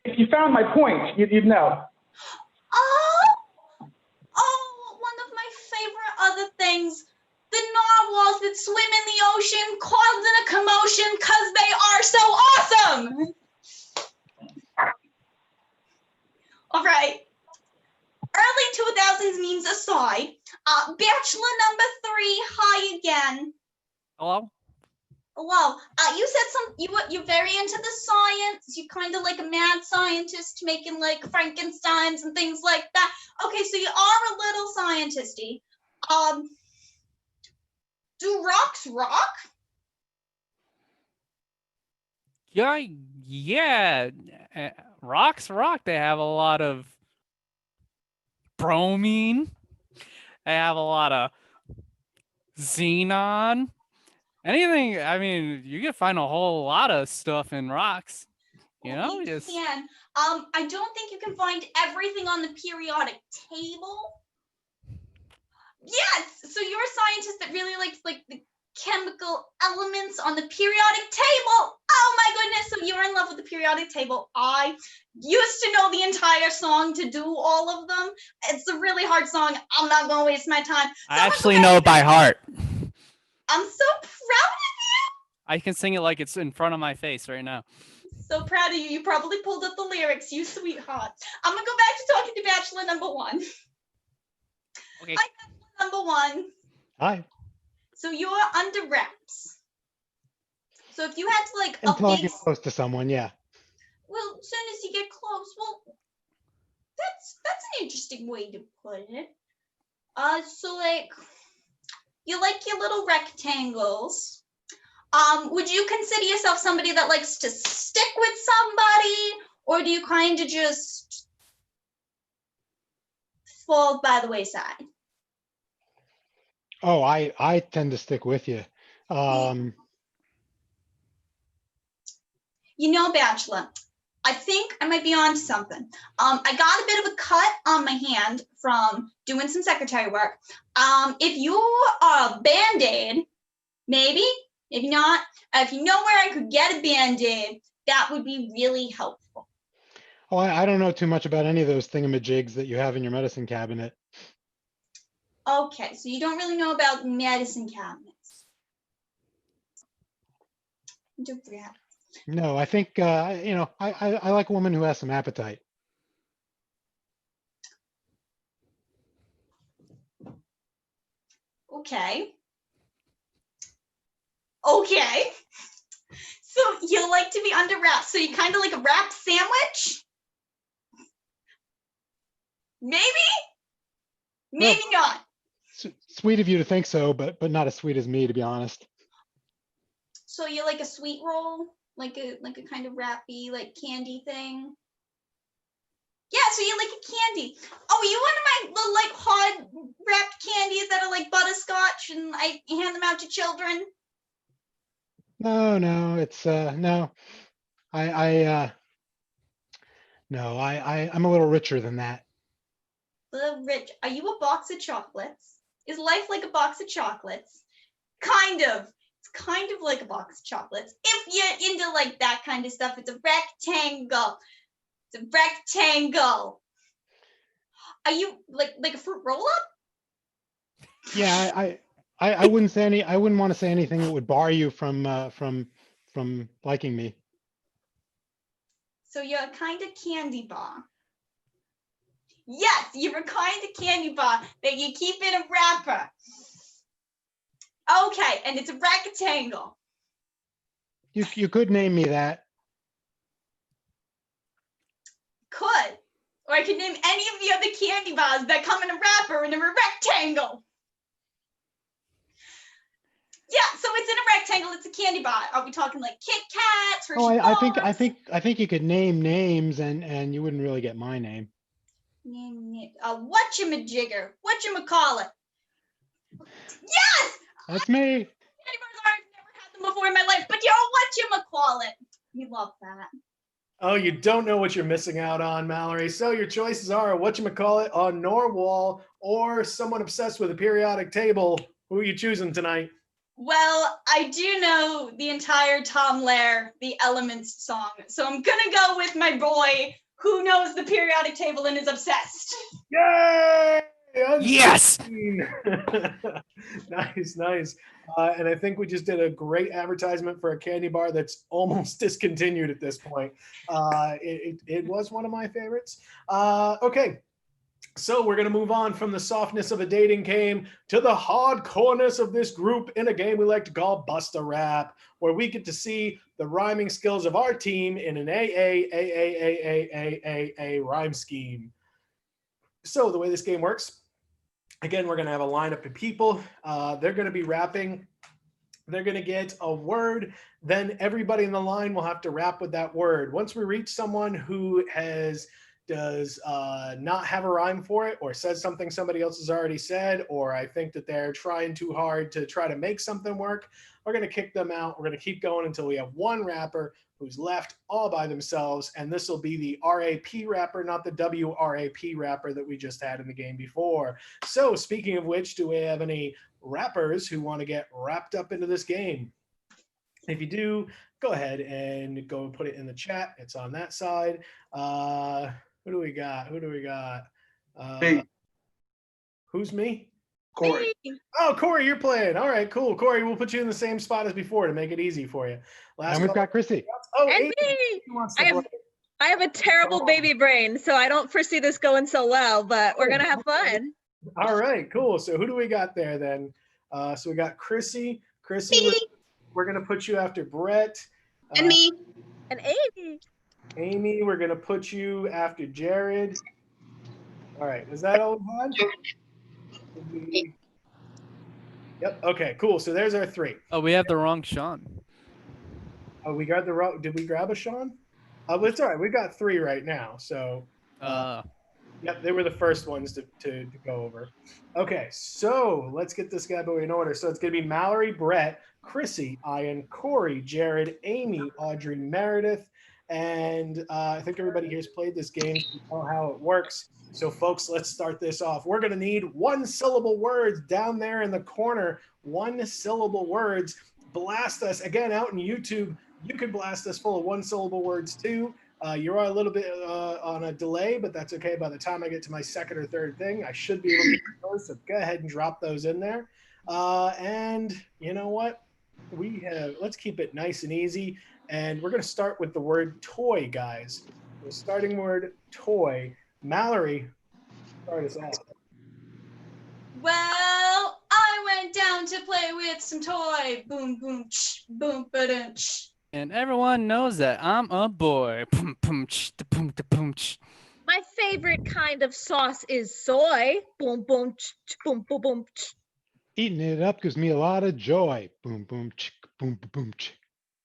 Speaker 10: if you found my point, you'd know.
Speaker 2: Oh, one of my favorite other things. The narwhals that swim in the ocean causing a commotion because they are so awesome. All right. Early 2000s memes aside, Bachelor number 3, hi again.
Speaker 3: Hello?
Speaker 2: Hello. You said you're very into the science. You're kind of like a mad scientist making like Frankensteins and things like that. Okay, so you are a little scientisty. Do rocks rock?
Speaker 3: Yeah. Rocks rock. They have a lot of bromine. They have a lot of xenon. Anything, I mean, you can find a whole lot of stuff in rocks. You know,
Speaker 2: You
Speaker 3: just
Speaker 2: can. I don't think you can find everything on the periodic table. Yes, so you're a scientist that really likes like the chemical elements on the periodic table. Oh my goodness, so you're in love with the periodic table. I used to know the entire song to do all of them. It's a really hard song. I'm not gonna waste my time.
Speaker 3: I actually know it by heart.
Speaker 2: I'm so proud of you.
Speaker 3: I can sing it like it's in front of my face right now.
Speaker 2: So proud of you. You probably pulled up the lyrics, you sweetheart. I'm gonna go back to talking to Bachelor number 1.
Speaker 3: Okay.
Speaker 2: Hi, Bachelor number 1.
Speaker 4: Hi.
Speaker 2: So you're under wraps. So if you had to like
Speaker 4: Until I
Speaker 2: big,
Speaker 4: get close to someone, yeah.
Speaker 2: well, as soon as you get close, well, that's an interesting way to put it. So like, you like your little rectangles. Would you consider yourself somebody that likes to stick with somebody, or do you kind of just fall by the wayside?
Speaker 4: Oh, I tend to stick with you.
Speaker 2: You know, Bachelor, I think I might be onto something. I got a bit of a cut on my hand from doing some secretary work. If you are a Band-Aid, maybe. If not, if you know where I could get a Band-Aid, that would be really helpful.
Speaker 4: Oh, I don't know too much about any of those thingamajigs that you have in your medicine cabinet.
Speaker 2: Okay, so you don't really know about medicine cabinets.
Speaker 4: No, I think I like a woman who has some appetite.
Speaker 2: Okay. So you like to be under wraps. So you kind of like a wrap sandwich? Maybe? Maybe not.
Speaker 4: Sweet of you to think so, but not as sweet as me, to be honest.
Speaker 2: So you like a sweet roll? Like a kind of wrappy, like candy thing? Yeah, so you like a candy. Oh, you want my little like hard wrapped candies that are like butterscotch and I hand them out to children?
Speaker 4: No, it's no. I'm a little richer than that.
Speaker 2: Little rich. Are you a box of chocolates? Is life like a box of chocolates? Kind of. It's kind of like a box of chocolates. If you're into like that kind of stuff, it's a rectangle. It's a rectangle. Are you like a fruit roll-up?
Speaker 4: Yeah, I wouldn't say any. I wouldn't want to say anything that would bar you from liking me.
Speaker 2: So you're a kind of candy bar. Yes, you're a kind of candy bar that you keep in a wrapper. Okay, and it's a rectangle.
Speaker 4: You could name me that.
Speaker 2: Could. Or I could name any of the other candy bars that come in a wrapper and are a rectangle. Yeah, so it's in a rectangle. It's a candy bar. Are we talking like Kit Kats?
Speaker 4: Oh,
Speaker 2: Hershey
Speaker 4: I think you could name names and you wouldn't really get my name.
Speaker 2: Whatchamajigger. Whatchamacallit. Yes!
Speaker 4: That's me.
Speaker 2: Candy bars are, I've never had them before in my life, but you're whatchamacallit. We love that.
Speaker 1: Oh, you don't know what you're missing out on, Mallory. So your choices are whatchamacallit on Norwal or someone obsessed with a periodic table. Who are you choosing tonight?
Speaker 2: Well, I do know the entire Tom Lehrer, The Elements song, so I'm gonna go with my boy who knows the periodic table and is obsessed.
Speaker 1: Yay!
Speaker 3: Yes!
Speaker 1: Nice, nice. And I think we just did a great advertisement for a candy bar that's almost discontinued at this point. It was one of my favorites. Okay. So we're going to move on from the softness of a dating game to the hardcoreness of this group in a game we like to call Bust a Rap, where we get to see the rhyming skills of our team in an A rhyme scheme. So the way this game works, again, we're going to have a lineup of people. They're going to be rapping. They're going to get a word. Then everybody in the line will have to rap with that word. Once we reach someone who does not have a rhyme for it or says something somebody else has already said, or I think that they're trying too hard to try to make something work, we're going to kick them out. We're going to keep going until we have one rapper who's left all by themselves, and this will be the RAP rapper, not the WRAP rapper that we just had in the game before. So speaking of which, do we have any rappers who want to get wrapped up into this game? If you do, go ahead and go put it in the chat. It's on that side. Who do we got?
Speaker 8: Me.
Speaker 1: Who's me?
Speaker 8: Corey.
Speaker 1: Oh, Corey, you're playing. All right, cool. Corey, we'll put you in the same spot as before to make it easy for you.
Speaker 4: And we've got Chrissy.
Speaker 1: Oh,
Speaker 11: And
Speaker 1: Amy
Speaker 11: me.
Speaker 1: wants to
Speaker 11: I have
Speaker 1: play.
Speaker 11: I have a terrible baby brain, so I don't foresee this going so well, but we're gonna have fun.
Speaker 1: All right, cool. So who do we got there then? So we got Chrissy. Chrissy, we're going to put you after Brett.
Speaker 7: And me.
Speaker 11: And Amy.
Speaker 1: Amy, we're going to put you after Jared. All right, is that all we had? Yep, okay, cool. So there's our three.
Speaker 3: Oh, we have the wrong Sean.
Speaker 1: Oh, we got the wrong, did we grab a Sean? Well, it's all right. We've got three right now. So, yep, they were the first ones to go over. Okay, so let's get this guy in order. So it's going to be Mallory, Brett, Chrissy, Ian, Corey, Jared, Amy, Audrey, Meredith, and I think everybody here's played this game. You know how it works. So, folks, let's start this off. We're going to need one-syllable words down there in the corner. One-syllable words. Blast us. Again, out in YouTube, you can blast us full of one-syllable words, too. You're a little bit on a delay, but that's okay. By the time I get to my second or third thing, I should be able to get those. So go ahead and drop those in there. And you know what? Let's keep it nice and easy. And we're going to start with the word toy, guys. The starting word toy. Mallory, start us off.
Speaker 2: Well, I went down to play with some toy. Boom, boom, boom, ba-dum,
Speaker 3: And everyone knows that I'm a boy. Boom, boom, boom, boom.
Speaker 11: My favorite kind of sauce is soy. Boom, boom, boom, boom, boom.
Speaker 4: Eating it up gives me a lot of joy. Boom, boom, boom, boom.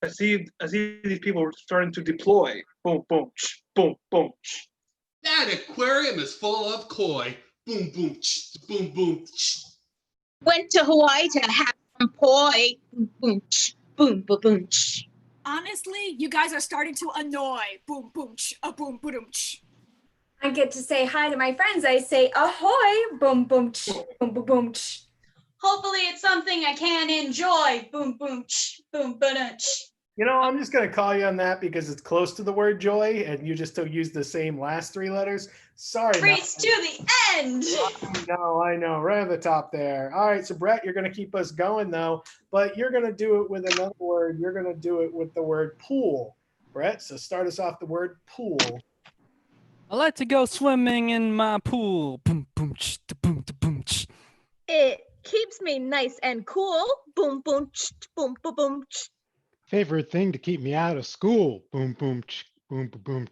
Speaker 8: I see these people starting to deploy. Boom, boom, boom, boom.
Speaker 5: That aquarium is full of koi. Boom, boom, boom, boom.
Speaker 7: Went to Hawaii to have some poi. Boom, boom, boom, boom, boom.
Speaker 9: Honestly, you guys are starting to annoy. Boom, boom, boom, boom,
Speaker 6: I get to say hi to my friends. I say ahoy, boom, boom, boom, boom, boom.
Speaker 2: Hopefully it's something I can enjoy. Boom, boom, boom, ba-dum.
Speaker 1: You know, I'm just going to call you on that because it's close to the word joy, and you just still use the same last three letters. Sorry.
Speaker 2: Race to the end.
Speaker 1: I know. Right at the top there. All right, so Brett, you're going to keep us going, though, but you're going to do it with another word. You're going to do it with the word pool. Brett, so start us off the word pool.
Speaker 3: I like to go swimming in my pool. Boom, boom, boom, boom.
Speaker 11: It keeps me nice and cool. Boom, boom, boom, boom, boom.
Speaker 4: Favorite thing to keep me out of school. Boom, boom, boom, boom.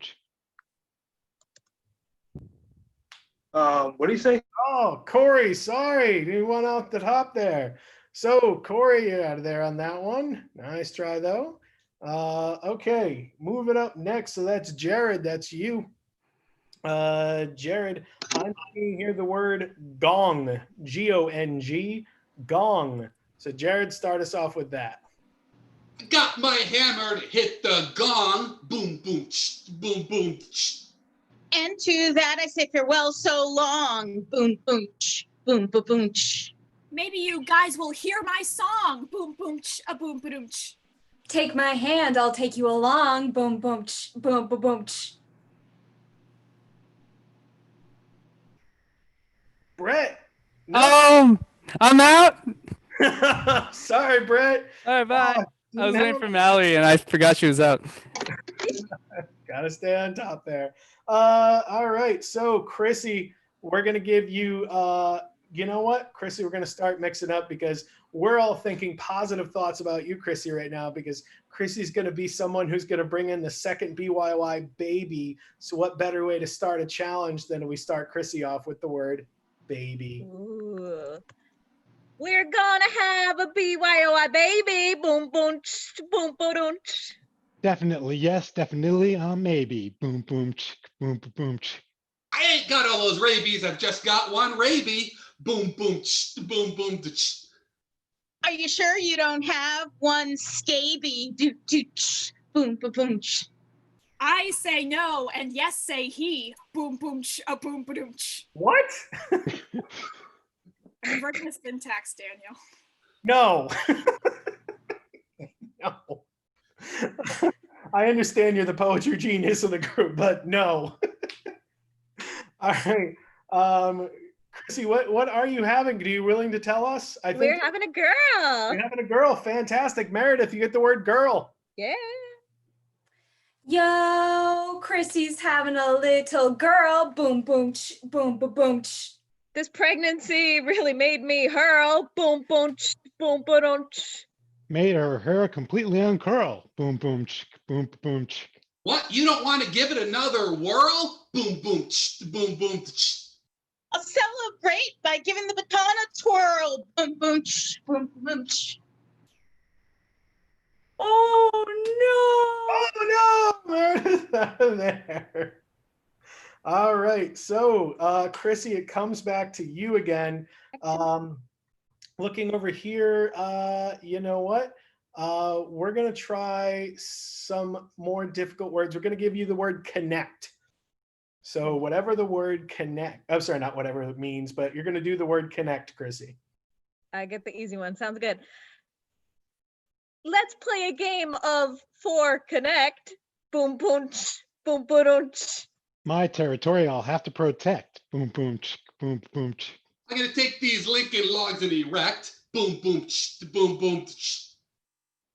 Speaker 8: What do you say?
Speaker 1: Oh, Corey, sorry. You went off the top there. So, Corey, you're out of there on that one. Nice try, though. Okay, moving up next. So that's Jared. That's you. Jared, I'm seeing here the word gong, G-O-N-G, gong. So Jared, start us off with that.
Speaker 5: Got my hammer to hit the gong. Boom, boom, boom, boom.
Speaker 11: And to that I say farewell so long. Boom, boom, boom, boom, boom.
Speaker 9: Maybe you guys will hear my song. Boom, boom, a boom, boom.
Speaker 6: Take my hand, I'll take you along. Boom, boom, boom, boom, boom.
Speaker 1: Brett.
Speaker 3: I'm out.
Speaker 1: Sorry, Brett.
Speaker 3: All right, bye.
Speaker 1: Oh,
Speaker 3: I was
Speaker 1: no.
Speaker 3: waiting for Mallory and I forgot she was out.
Speaker 1: Gotta stay on top there. All right. So, Chrissy, we're gonna give you. You know what, Chrissy? We're gonna start mixing up because we're all thinking positive thoughts about you, Chrissy, right now. Because Chrissy's gonna be someone who's gonna bring in the second BYOI baby. So, what better way to start a challenge than we start Chrissy off with the word baby?
Speaker 11: Ooh. We're gonna have a BYOI baby. Boom, boom, boom, boom.
Speaker 4: Definitely yes, definitely maybe. Boom, boom, boom, boom, boom.
Speaker 5: I ain't got all those rabies. I've just got one rabie. Boom, boom, boom, boom.
Speaker 11: Are you sure you don't have one scaby? Do, do, boom, boom, boom.
Speaker 9: I say no, and yes say he. Boom, boom, a boom, boom.
Speaker 1: What?
Speaker 9: Converting the syntax, Daniel.
Speaker 1: No. No. I understand you're the poetry genius of the group, but no. All right. Chrissy, what are you having? Are you willing to tell us? I think
Speaker 11: We're having a girl.
Speaker 1: you're having a girl. Fantastic. Meredith, you get the word girl.
Speaker 11: Yeah.
Speaker 6: Yo, Chrissy's having a little girl. Boom, boom, boom, boom, boom.
Speaker 11: This pregnancy really made me hurl. Boom, boom, boom, boom.
Speaker 4: Made her hair completely uncurl. Boom, boom, boom, boom.
Speaker 5: What? You don't want to give it another whirl? Boom, boom, boom, boom.
Speaker 11: I'll celebrate by giving the baton a twirl. Boom, boom, boom, boom.
Speaker 1: Oh no, Meredith out of there. All right. So Chrissy, it comes back to you again. Looking over here, you know what? We're going to try some more difficult words. We're going to give you the word connect. So whatever the word connect, I'm sorry, not whatever it means, but you're going to do the word connect, Chrissy.
Speaker 11: I get the easy one. Sounds good. Let's play a game of four connect. Boom, boom, boom, boom.
Speaker 4: My territory I'll have to protect. Boom, boom, boom, boom.
Speaker 5: I'm going to take these Lincoln logs and erect. Boom, boom, boom, boom.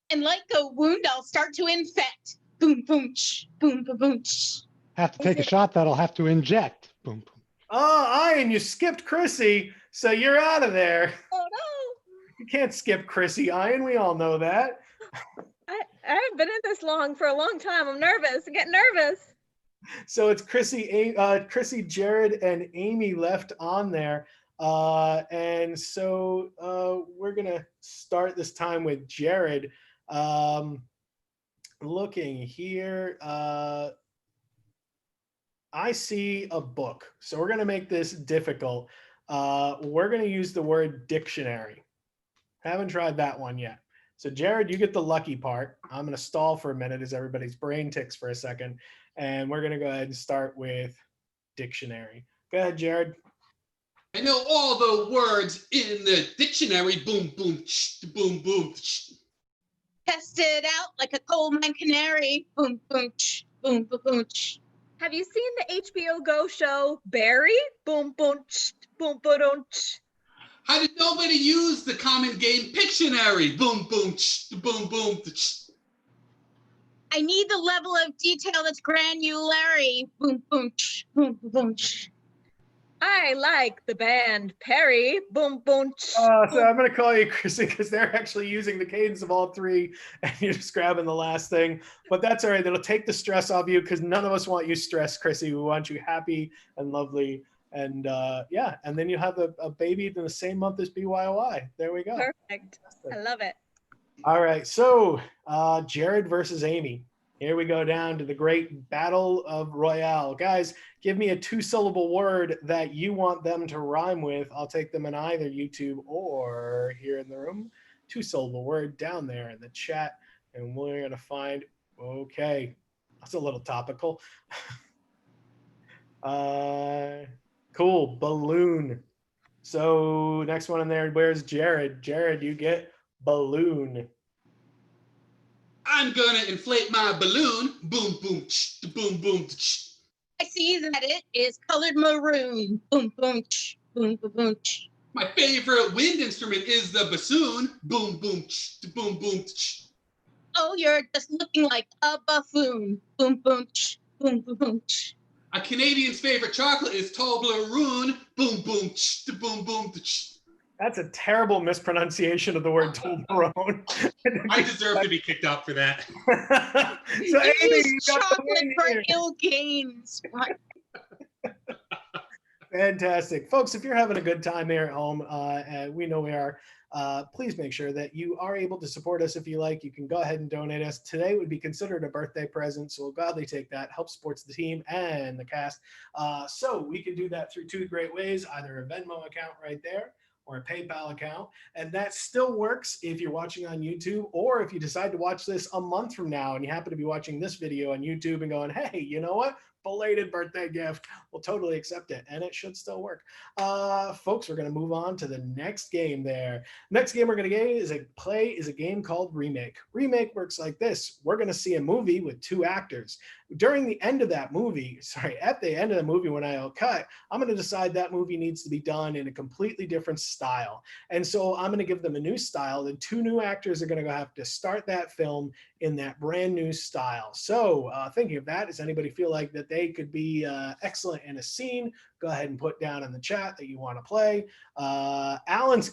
Speaker 11: And like a wound, I'll start to infect. Boom, boom, boom, boom, boom.
Speaker 4: Have to take a shot that I'll have to inject. Boom, boom.
Speaker 1: Oh, Ian, you skipped Chrissy, so you're out of there.
Speaker 11: Oh no.
Speaker 1: You can't skip Chrissy, Ian. We all know that.
Speaker 11: I haven't been in this long for a long time. I'm nervous. I'm getting nervous.
Speaker 1: So it's Chrissy, Jared, and Amy left on there. And so we're going to start this time with Jared. Looking here, I see a book. So we're going to make this difficult. We're going to use the word dictionary. Haven't tried that one yet. So Jared, you get the lucky part. I'm going to stall for a minute as everybody's brain ticks for a second. And we're going to go ahead and start with dictionary. Go ahead, Jared.
Speaker 5: I know all the words in the dictionary. Boom, boom, boom, boom.
Speaker 11: Tested out like a coal mine canary. Boom, boom, boom, boom, boom. Have you seen the HBO Go show Barry? Boom, boom, boom, boom.
Speaker 5: How did nobody use the common game Pictionary? Boom, boom, boom, boom.
Speaker 11: I need the level of detail that's granulary. Boom, boom, boom, boom. I like the band Perry. Boom, boom.
Speaker 1: So I'm going to call you Chrissy because they're actually using the cadence of all three and you're just grabbing the last thing. But that's all right. That'll take the stress off you because none of us want you stressed, Chrissy. We want you happy and lovely. And yeah, and then you have a baby in the same month as BYOI. There we go.
Speaker 11: Perfect. I love it.
Speaker 1: All right. So Jared versus Amy. Here we go down to the great battle of Royale. Guys, give me a 2-syllable word that you want them to rhyme with. I'll take them in either YouTube or here in the room. 2-syllable word down there in the chat. And we're going to find, okay, that's a little topical. Cool, balloon. So next one in there, where's Jared? Jared, you get balloon.
Speaker 5: I'm gonna inflate my balloon. Boom, boom, boom, boom.
Speaker 11: I see that it is colored maroon. Boom, boom, boom, boom, boom.
Speaker 5: My favorite wind instrument is the bassoon. Boom, boom, boom, boom.
Speaker 11: Oh, you're just looking like a buffoon. Boom, boom, boom, boom, boom.
Speaker 5: A Canadian's favorite chocolate is Toblerone. Boom, boom, boom, boom.
Speaker 1: That's a terrible mispronunciation of the word Toblerone.
Speaker 5: I deserve to be kicked out for that.
Speaker 1: So
Speaker 11: You
Speaker 1: Amy,
Speaker 11: use
Speaker 1: you got the
Speaker 11: chocolate
Speaker 1: win
Speaker 11: for
Speaker 1: here.
Speaker 11: ill gains.
Speaker 1: Fantastic. Folks, if you're having a good time here at home, and we know we are, please make sure that you are able to support us if you like. You can go ahead and donate us. Today would be considered a birthday present, so we'll gladly take that. Help supports the team and the cast. So we can do that through 2 great ways, either a Venmo account right there or a PayPal account. And that still works if you're watching on YouTube, or if you decide to watch this a month from now and you happen to be watching this video on YouTube and going, hey, you know what? Belated birthday gift. We'll totally accept it, and it should still work. Folks, we're going to move on to the next game there. Next game we're going to play is a game called Remake. Remake works like this. We're going to see a movie with 2 actors. During the end of that movie, at the end of the movie when I'll cut, I'm going to decide that movie needs to be done in a completely different style. And so I'm going to give them a new style. The 2 new actors are going to have to start that film in that brand new style. So thinking of that, does anybody feel like that they could be excellent in a scene? Go ahead and put down in the chat that you want to play. Alan's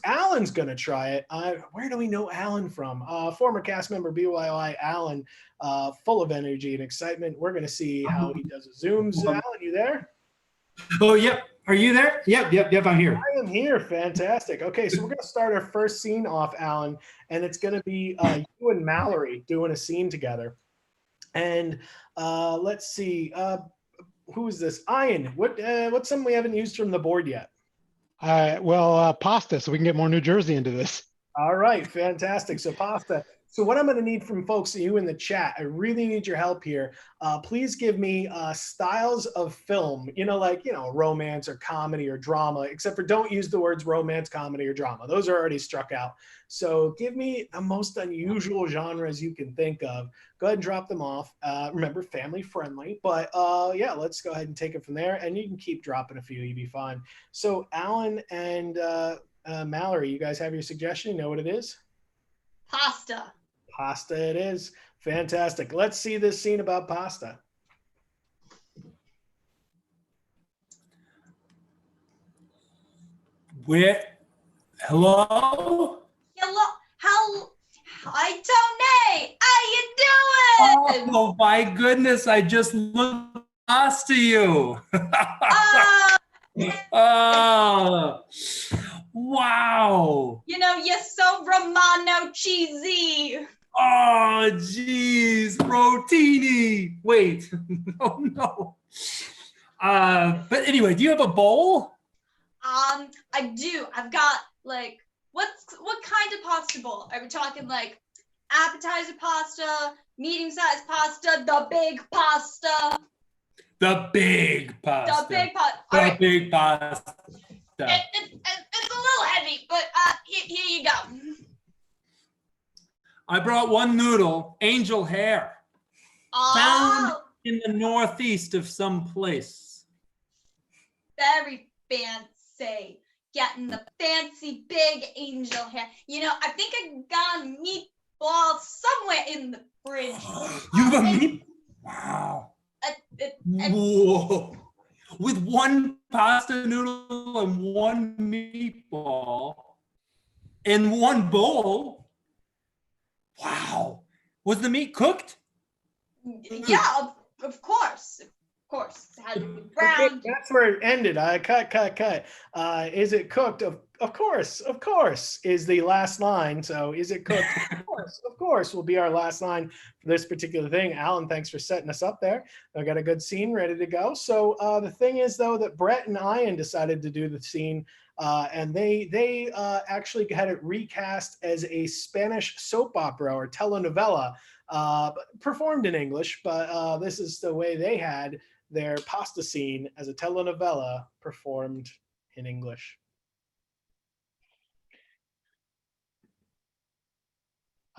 Speaker 1: going to try it. Where do we know Alan from? Former cast member BYOI Alan, full of energy and excitement. We're going to see how he does his Zooms. Alan, you there?
Speaker 12: Oh, yep. Are you there? Yep, I'm here.
Speaker 1: I am here. Fantastic. Okay, so we're going to start our first scene off, Alan, and it's going to be you and Mallory doing a scene together. And let's see. Who is this? Ian. What's something we haven't used from the board yet?
Speaker 4: Pasta, so we can get more New Jersey into this.
Speaker 1: All right, fantastic. So pasta. So what I'm going to need from folks, you in the chat, I really need your help here. Please give me styles of film, romance or comedy or drama, except for don't use the words romance, comedy, or drama. Those are already struck out. So give me the most unusual genres you can think of. Go ahead and drop them off. Remember, family friendly, but yeah, let's go ahead and take it from there. And you can keep dropping a few, you'll be fine. So Alan and Mallory, you guys have your suggestion? You know what it is?
Speaker 2: Pasta.
Speaker 1: Pasta it is. Fantastic. Let's see this scene about pasta.
Speaker 12: Hello?
Speaker 2: Hello. Hi, Tony. How you doing?
Speaker 12: Oh my goodness, I just looked past to you. Oh, wow.
Speaker 2: You're so Romano cheesy.
Speaker 12: Oh, geez, rotini. Wait, no. But anyway, do you have a bowl?
Speaker 2: I do. I've got what kind of pasta bowl? Are we talking like appetizer pasta, medium sized pasta, the big pasta?
Speaker 12: The big pasta.
Speaker 2: The big pasta.
Speaker 12: The big pasta.
Speaker 2: It's a little heavy, but here you go.
Speaker 12: I brought one noodle, angel hair, found in the northeast of some place.
Speaker 2: Very fancy. Getting the fancy big angel hair. I think I got a meatball somewhere in the fridge.
Speaker 12: You have a meat? Wow. Whoa. With one pasta noodle and one meatball in one bowl. Wow. Was the meat cooked?
Speaker 2: Yeah, of course. Of course. It had to be brown.
Speaker 1: Okay, that's where it ended. Cut. Is it cooked? Of course, is the last line. So is it cooked? Of course, will be our last line for this particular thing. Alan, thanks for setting us up there. I got a good scene ready to go. So the thing is, though, that Brett and Ian decided to do the scene, and they actually had it recast as a Spanish soap opera or telenovela, performed in English. But this is the way they had their pasta scene as a telenovela performed in English.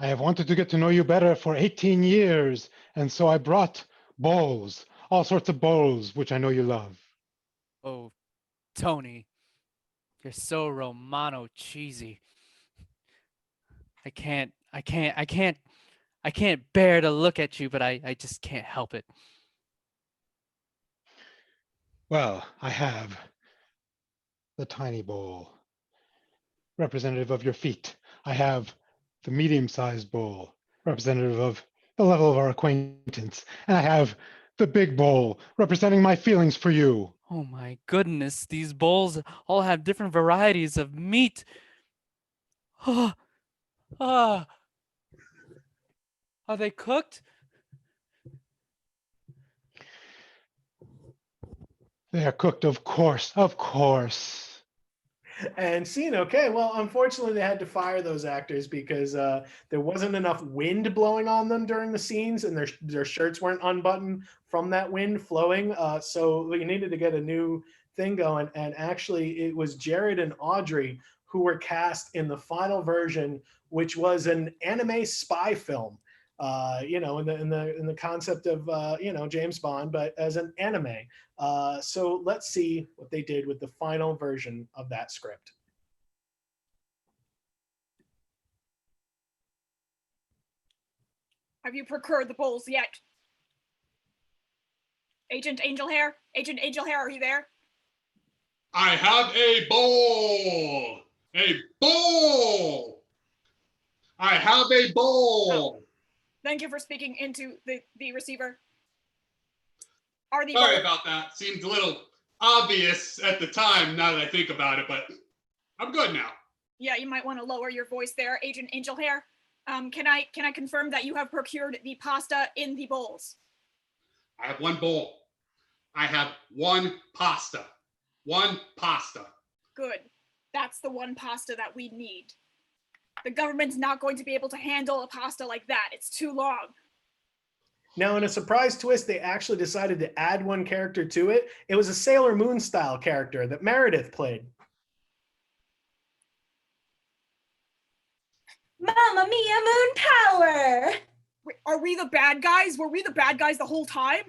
Speaker 4: I have wanted to get to know you better for 18 years, and so I brought bowls, all sorts of bowls, which I know you love.
Speaker 3: Oh, Tony, you're so Romano cheesy. I can't bear to look at you, but I just can't help it.
Speaker 4: Well, I have the tiny bowl, representative of your feet. I have the medium-sized bowl, representative of the level of our acquaintance. And I have the big bowl, representing my feelings for you.
Speaker 3: Oh my goodness, these bowls all have different varieties of meat. Ah, ah. Are they cooked?
Speaker 4: They are cooked, of course, of course.
Speaker 1: And scene, okay, well, unfortunately, they had to fire those actors because there wasn't enough wind blowing on them during the scenes, and their shirts weren't unbuttoned from that wind flowing. So we needed to get a new thing going. And actually, it was Jared and Audrey who were cast in the final version, which was an anime spy film. In the concept of James Bond, but as an anime. So let's see what they did with the final version of that script.
Speaker 9: Have you procured the bowls yet? Agent Angel Hair? Agent Angel Hair, are you there?
Speaker 5: I have a bowl. A bowl. I have a bowl.
Speaker 9: Oh. Thank you for speaking into the receiver.
Speaker 5: Sorry about that. Seemed a little obvious at the time now that I think about it, but I'm good now.
Speaker 9: Yeah, you might want to lower your voice there, Agent Angel Hair. Can I confirm that you have procured the pasta in the bowls?
Speaker 5: I have one bowl. I have one pasta. One pasta.
Speaker 9: Good. That's the one pasta that we need. The government's not going to be able to handle a pasta like that. It's too long.
Speaker 1: Now, in a surprise twist, they actually decided to add one character to it. It was a Sailor Moon style character that Meredith played.
Speaker 6: Mamma mia, moon power!
Speaker 9: Wait, are we the bad guys? Were we the bad guys the whole time?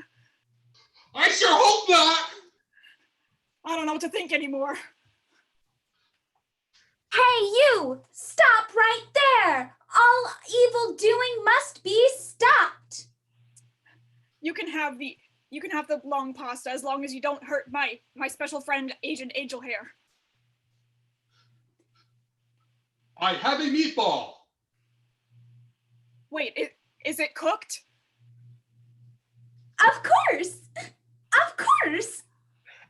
Speaker 5: I sure hope not!
Speaker 9: I don't know what to think anymore.
Speaker 6: Hey, you! Stop right there! All evil doing must be stopped!
Speaker 9: You can have the long pasta as long as you don't hurt my special friend, Agent Angel Hair.
Speaker 5: I have a meatball.
Speaker 9: Wait, is it cooked?
Speaker 6: Of course! Of course!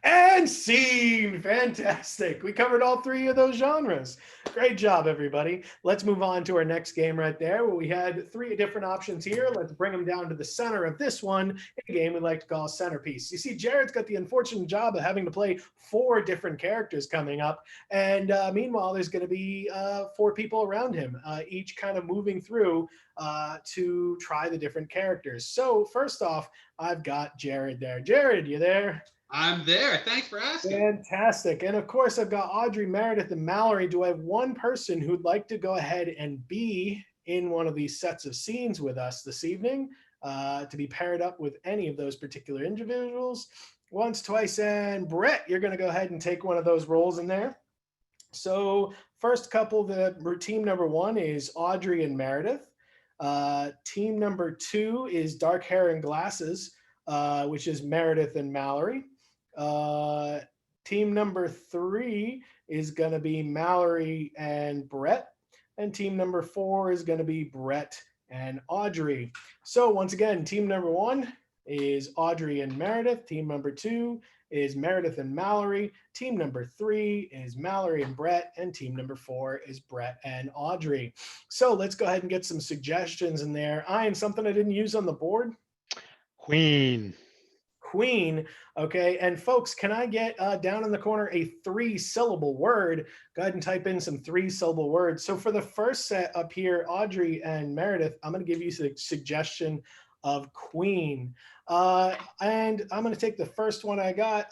Speaker 1: And scene. Fantastic. We covered all three of those genres. Great job, everybody. Let's move on to our next game right there, where we had three different options here. Let's bring them down to the center of this one, a game we like to call Centerpiece. You see, Jared's got the unfortunate job of having to play 4 different characters coming up. And meanwhile, there's going to be 4 people around him, each kind of moving through to try the different characters. So first off, I've got Jared there. Jared, you there?
Speaker 5: I'm there. Thanks for asking.
Speaker 1: Fantastic. And of course, I've got Audrey, Meredith, and Mallory. Do I have one person who'd like to go ahead and be in one of these sets of scenes with us this evening to be paired up with any of those particular individuals? Once, twice, and Brett, you're going to go ahead and take one of those roles in there. So first couple, team number 1 is Audrey and Meredith. Team number 2 is dark hair and glasses, which is Meredith and Mallory. Team number 3 is going to be Mallory and Brett. And team number 4 is going to be Brett and Audrey. So once again, team number 1, is Audrey and Meredith. Team number 2 is Meredith and Mallory. Team number 3 is Mallory and Brett. And team number 4 is Brett and Audrey. So let's go ahead and get some suggestions in there. Ian, something I didn't use on the board?
Speaker 4: Queen.
Speaker 1: Queen. Okay. And folks, can I get down in the corner a 3-syllable word? Go ahead and type in some 3-syllable words. So for the first set up here, Audrey and Meredith, I'm going to give you the suggestion of queen. And I'm going to take the first one I got.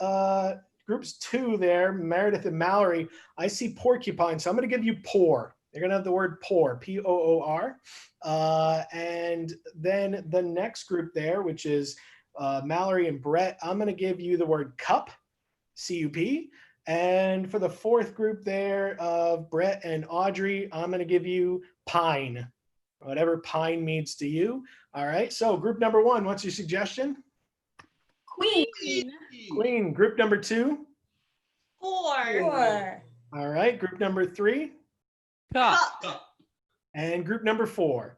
Speaker 1: Groups 2 there, Meredith and Mallory. I see porcupine, so I'm going to give you pour. You're going to have the word pour, P-O-O-R. And then the next group there, which is Mallory and Brett, I'm going to give you the word cup, C-U-P. And for the fourth group there of Brett and Audrey, I'm going to give you pine, whatever pine means to you. All right. So group number 1, what's your suggestion?
Speaker 6: Queen.
Speaker 1: Queen. Group number 2?
Speaker 6: Pour.
Speaker 1: All right. Group number 3?
Speaker 3: Cup.
Speaker 1: And group number 4?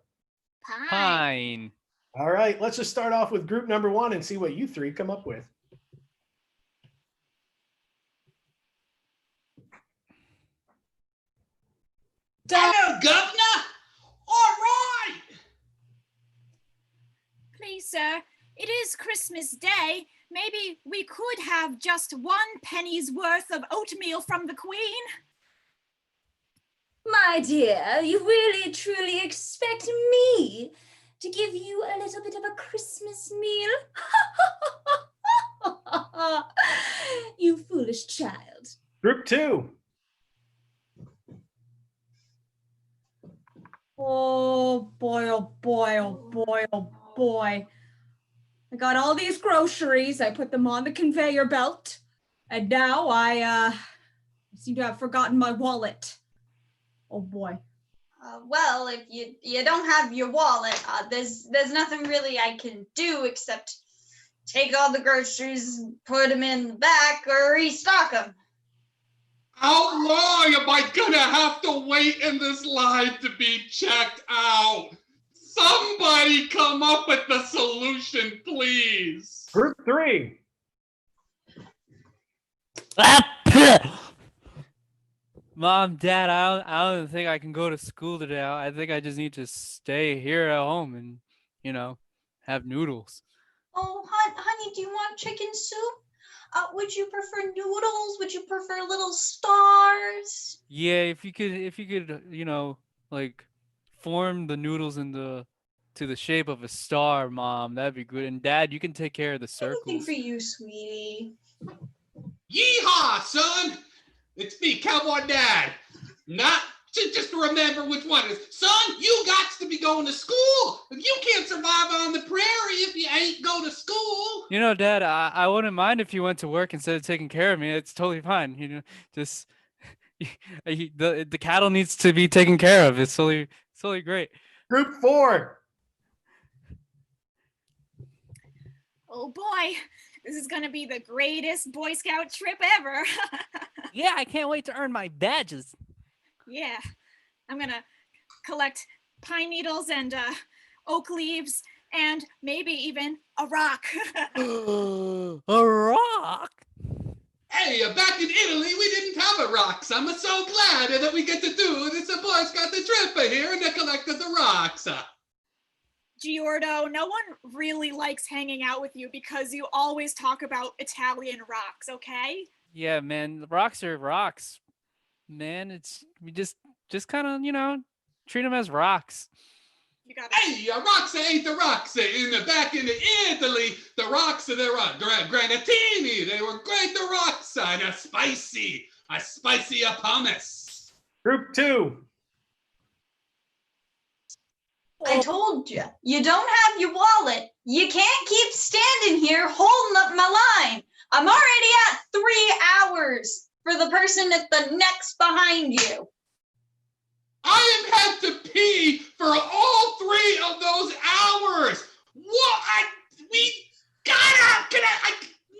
Speaker 3: Pine.
Speaker 1: All right. Let's just start off with group number 1 and see what you 3 come up with.
Speaker 5: Hello, Governor. All right.
Speaker 9: Please, sir, it is Christmas Day. Maybe we could have just 1 penny's worth of oatmeal from the Queen.
Speaker 6: My dear, you really truly expect me to give you a little bit of a Christmas meal? You foolish child.
Speaker 1: Group 2.
Speaker 6: Oh boy, oh boy, oh boy, oh boy. I got all these groceries. I put them on the conveyor belt. And now I seem to have forgotten my wallet. Oh boy.
Speaker 2: Well, if you don't have your wallet, there's nothing really I can do except take all the groceries, put them in the back, or restock them.
Speaker 5: How long am I gonna have to wait in this line to be checked out? Somebody come up with the solution, please.
Speaker 1: Group 3.
Speaker 3: Mom, Dad, I don't think I can go to school today. I think I just need to stay here at home and, have noodles.
Speaker 2: Oh, honey, do you want chicken soup? Would you prefer noodles? Would you prefer little stars?
Speaker 3: Yeah, if you could, like form the noodles to the shape of a star, Mom, that'd be good. And Dad, you can take care of the circles.
Speaker 2: Anything for you, sweetie.
Speaker 5: Yeehaw, son! It's me, Cowboy Dad. Not just to remember which one it is. Son, you got to be going to school. You can't survive on the prairie if you ain't go to school.
Speaker 3: Dad, I wouldn't mind if you went to work instead of taking care of me. It's totally fine. Just the cattle needs to be taken care of. It's totally great.
Speaker 1: Group 4.
Speaker 9: Oh boy, this is gonna be the greatest Boy Scout trip ever.
Speaker 3: Yeah, I can't wait to earn my badges.
Speaker 9: Yeah, I'm gonna collect pine needles and oak leaves and maybe even a rock.
Speaker 3: A rock?
Speaker 5: Hey, back in Italy, we didn't have a rocks. I'm so glad that we get to do this. Boy Scout the trip here and they collected the rocks.
Speaker 9: Giordo, no one really likes hanging out with you because you always talk about Italian rocks, okay?
Speaker 3: Yeah, man, the rocks are rocks. Man, we just kind of, treat them as rocks.
Speaker 9: You got
Speaker 5: Hey, rocks ain't the rocks. Back in Italy, the rocks they were granatini. They were great. The rocks and a spicy hummus.
Speaker 1: Group 2.
Speaker 2: I told you, you don't have your wallet. You can't keep standing here holding up my line. I'm already at 3 hours for the person at the next behind you.
Speaker 5: I have had to pee for all 3 of those hours. What?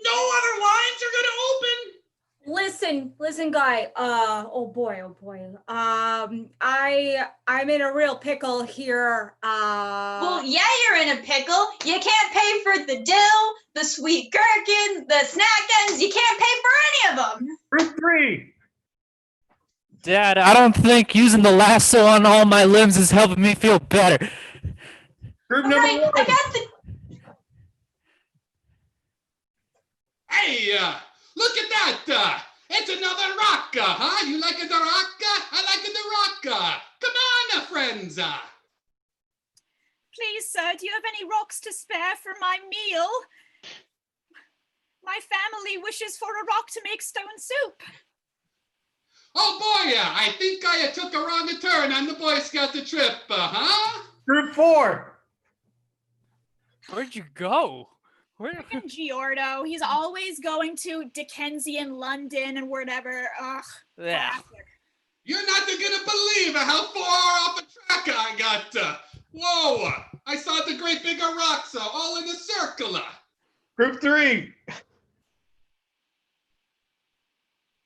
Speaker 5: No other lines are gonna open?
Speaker 6: listen, guy. Oh boy. I'm in a real pickle here.
Speaker 2: Well, yeah, you're in a pickle. You can't pay for the dill, the sweet gherkin, the snack ends. You can't pay for any of them.
Speaker 1: Group 3.
Speaker 3: Dad, I don't think using the lasso on all my limbs is helping me feel better.
Speaker 1: Group
Speaker 2: All
Speaker 1: number
Speaker 2: right,
Speaker 1: 1.
Speaker 2: I got the.
Speaker 5: Hey, look at that. It's another rocka, huh? You like the rocka? I like the rocka. Come on, friends.
Speaker 9: Please, sir, do you have any rocks to spare for my meal? My family wishes for a rock to make stone soup.
Speaker 5: Oh boy, I think I took a wrong turn on the Boy Scout trip, huh?
Speaker 1: Group 4.
Speaker 3: Where'd you go?
Speaker 9: Freaking Giordo, he's always going to Dickensian London and whatever. Ugh.
Speaker 3: Yeah.
Speaker 9: Classic.
Speaker 5: You're not gonna believe how far off a track I got. Whoa, I saw the great big rocks all in a circle.
Speaker 1: Group 3.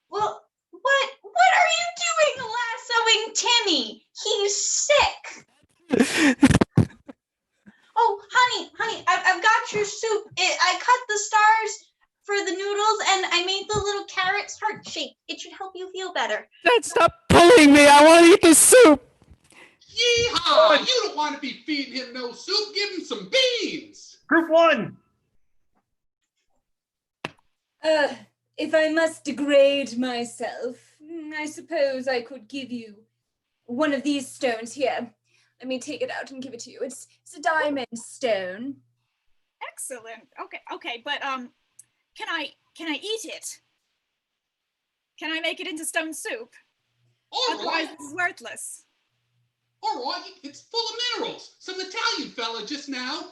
Speaker 2: Well, what are you doing lassoing Timmy? He's sick. Oh, honey, I've got your soup. I cut the stars for the noodles and I made the little carrots heart-shaped. It should help you feel better.
Speaker 3: Dad, stop pulling me. I want to eat the soup.
Speaker 5: Yeehaw! You don't want to be feeding him no soup. Give him some beans.
Speaker 1: Group 1.
Speaker 6: If I must degrade myself, I suppose I could give you one of these stones here. Let me take it out and give it to you. It's a diamond stone.
Speaker 9: Excellent. Okay, but can I eat it? Can I make it into stone soup? Otherwise, it's worthless.
Speaker 5: All right, it's full of minerals. Some Italian fella just now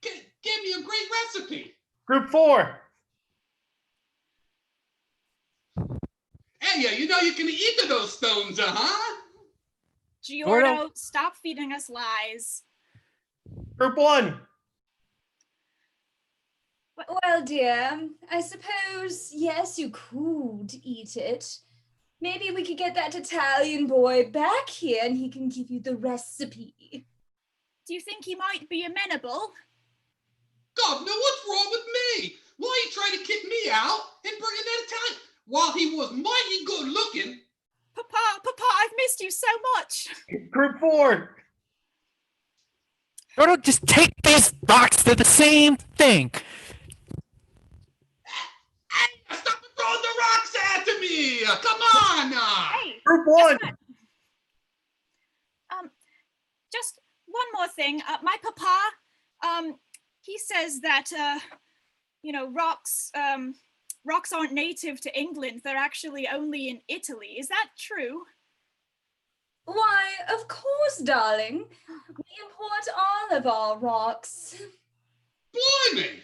Speaker 5: gave me a great recipe.
Speaker 1: Group 4.
Speaker 5: Hey, you know you can eat those stones, huh?
Speaker 9: Giordo, stop feeding us lies.
Speaker 1: Group 1.
Speaker 6: Well, dear, I suppose, yes, you could eat it. Maybe we could get that Italian boy back here and he can give you the recipe.
Speaker 9: Do you think he might be amenable?
Speaker 5: Governor, what's wrong with me? Why are you trying to kick me out and bring in that Italian? While he was mighty good looking.
Speaker 9: Papa, I've missed you so much.
Speaker 1: Group 4.
Speaker 3: Don't just take these rocks. They're the same thing.
Speaker 5: Hey, stop throwing the rocks at me! Come on!
Speaker 9: Hey,
Speaker 1: Group 1.
Speaker 9: Just one more thing. My papa, he says that rocks aren't native to England. They're actually only in Italy. Is that true?
Speaker 6: Why, of course, darling. We import all of our rocks.
Speaker 5: Blimey!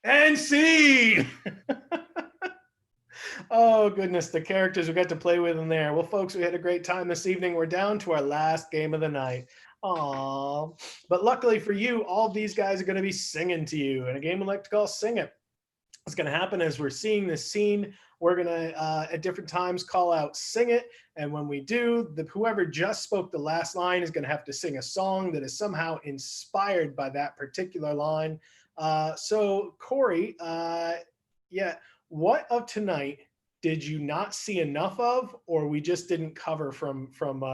Speaker 1: And scene. Oh, goodness, the characters we got to play with in there. Well, folks, we had a great time this evening. We're down to our last game of the night. Aww. But luckily for you, all these guys are going to be singing to you in a game we like to call Sing It. What's going to happen is we're seeing this scene. We're going to, at different times, call out Sing It. And when we do, whoever just spoke the last line is going to have to sing a song that is somehow inspired by that particular line. So, Corey, what of tonight did you not see enough of, or we just didn't cover from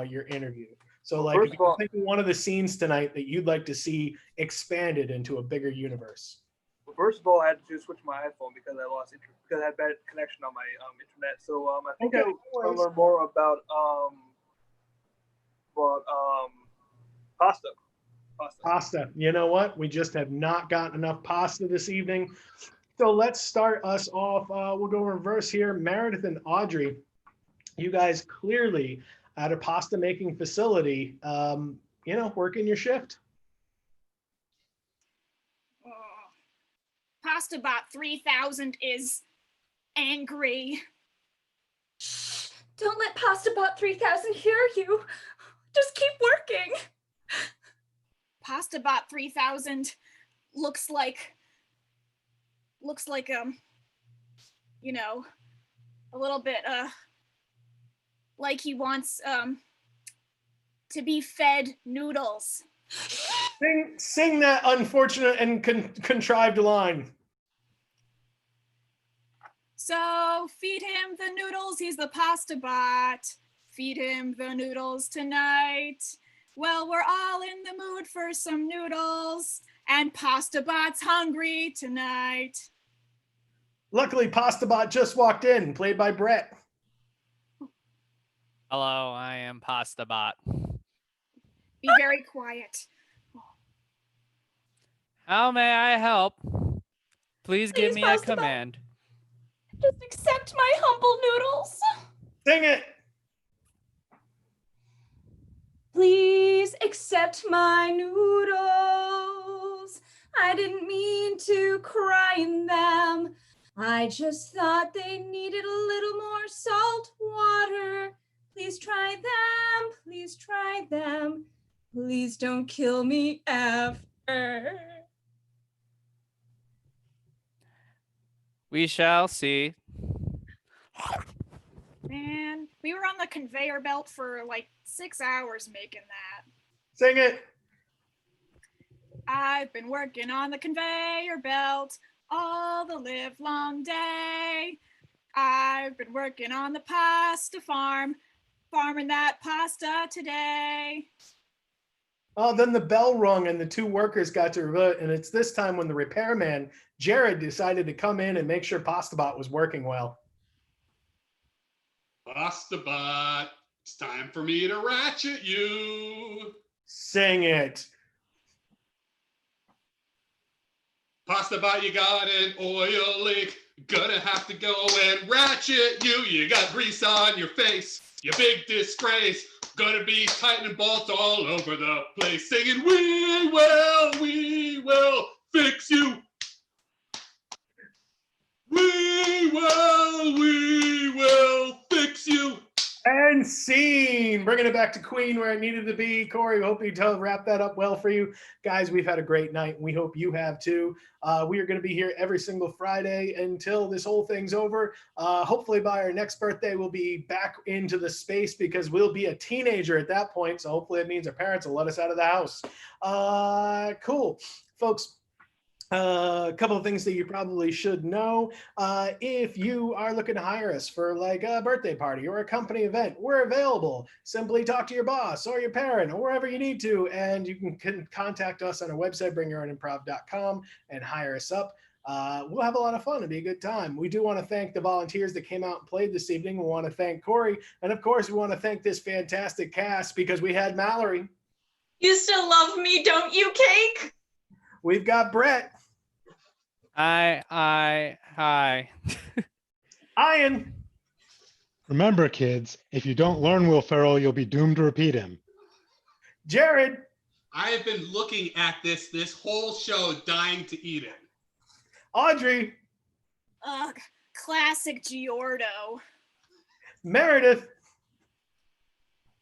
Speaker 1: your interview? So, like, if you think of one of the scenes tonight that you'd like to see expanded into a bigger universe.
Speaker 8: Well, first of all, I had to switch my iPhone because I lost internet because I had bad connection on my internet. So I think I want to learn more about pasta.
Speaker 1: Pasta. You know what? We just have not gotten enough pasta this evening. So let's start us off. We'll go reverse here. Meredith and Audrey, you guys clearly at a pasta making facility, working your shift.
Speaker 9: Pasta Bot 3000 is angry.
Speaker 6: Shh, don't let Pasta Bot 3000 hear you. Just keep working.
Speaker 9: Pasta Bot 3000 looks like a little bit like he wants to be fed noodles.
Speaker 1: Sing that unfortunate and contrived line.
Speaker 9: So feed him the noodles, he's the pasta bot. Feed him the noodles tonight. Well, we're all in the mood for some noodles, and Pasta Bot's hungry tonight.
Speaker 1: Luckily, Pasta Bot just walked in, played by Brett.
Speaker 3: Hello, I am Pasta Bot.
Speaker 9: Be very quiet.
Speaker 3: How may I help? Please give
Speaker 6: Please,
Speaker 3: me a
Speaker 6: Pasta Bot.
Speaker 3: command.
Speaker 6: Just accept my humble noodles.
Speaker 1: Sing it.
Speaker 6: Please accept my noodles. I didn't mean to cry in them. I just thought they needed a little more salt water. Please try them. Please try them. Please don't kill me after.
Speaker 3: We shall see.
Speaker 9: Man, we were on the conveyor belt for like 6 hours making that.
Speaker 1: Sing it.
Speaker 9: I've been working on the conveyor belt all the live long day. I've been working on the pasta farm, farming that pasta today.
Speaker 1: Oh, then the bell rung and the two workers got to revert, and it's this time when the repairman, Jared, decided to come in and make sure Pasta Bot was working well.
Speaker 5: Pasta Bot, it's time for me to ratchet you.
Speaker 1: Sing it.
Speaker 5: Pasta Bot, you got an oil leak. Gonna have to go and ratchet you. You got grease on your face, you big disgrace. Gonna be tightening bolts all over the place, singing, we will fix you. We will fix you.
Speaker 1: And scene. Bringing it back to Queen where it needed to be. Corey, we hope you wrap that up well for you. Guys, we've had a great night. We hope you have too. We are going to be here every single Friday until this whole thing's over. Hopefully by our next birthday, we'll be back into the space because we'll be a teenager at that point. So hopefully it means our parents will let us out of the house. Cool. Folks, a couple of things that you probably should know. If you are looking to hire us for like a birthday party or a company event, we're available. Simply talk to your boss or your parent or wherever you need to, and you can contact us on our website, bringyourownimprov.com, and hire us up. We'll have a lot of fun. It'll be a good time. We do want to thank the volunteers that came out and played this evening. We want to thank Corey. And of course, we want to thank this fantastic cast because we had Mallory.
Speaker 2: You still love me, don't you, Cake?
Speaker 1: We've got Brett.
Speaker 3: Hi.
Speaker 1: Ian.
Speaker 4: Remember, kids, if you don't learn Will Ferrell, you'll be doomed to repeat him.
Speaker 1: Jared.
Speaker 5: I have been looking at this whole show, dying to eat it.
Speaker 1: Audrey.
Speaker 9: Ugh, classic Giordo.
Speaker 1: Meredith.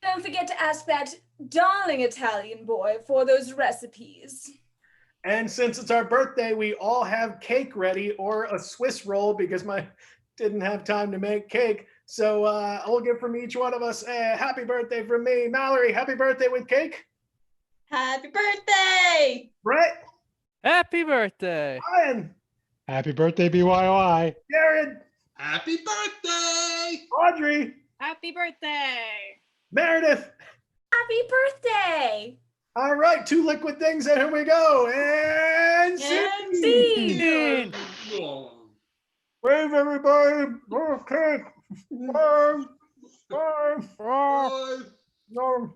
Speaker 6: Don't forget to ask that darling Italian boy for those recipes.
Speaker 1: And since it's our birthday, we all have cake ready or a Swiss roll because my didn't have time to make cake. So I'll give from each one of us a happy birthday from me. Mallory, happy birthday with cake.
Speaker 2: Happy birthday.
Speaker 1: Brett.
Speaker 3: Happy birthday.
Speaker 1: Ian.
Speaker 4: Happy birthday, BYOI.
Speaker 1: Jared.
Speaker 5: Happy birthday.
Speaker 1: Audrey.
Speaker 9: Happy birthday.
Speaker 1: Meredith.
Speaker 6: Happy birthday.
Speaker 1: All right, two liquid things, and here we go. And scene. Wave, everybody. Okay. Bye. Bye. Bye.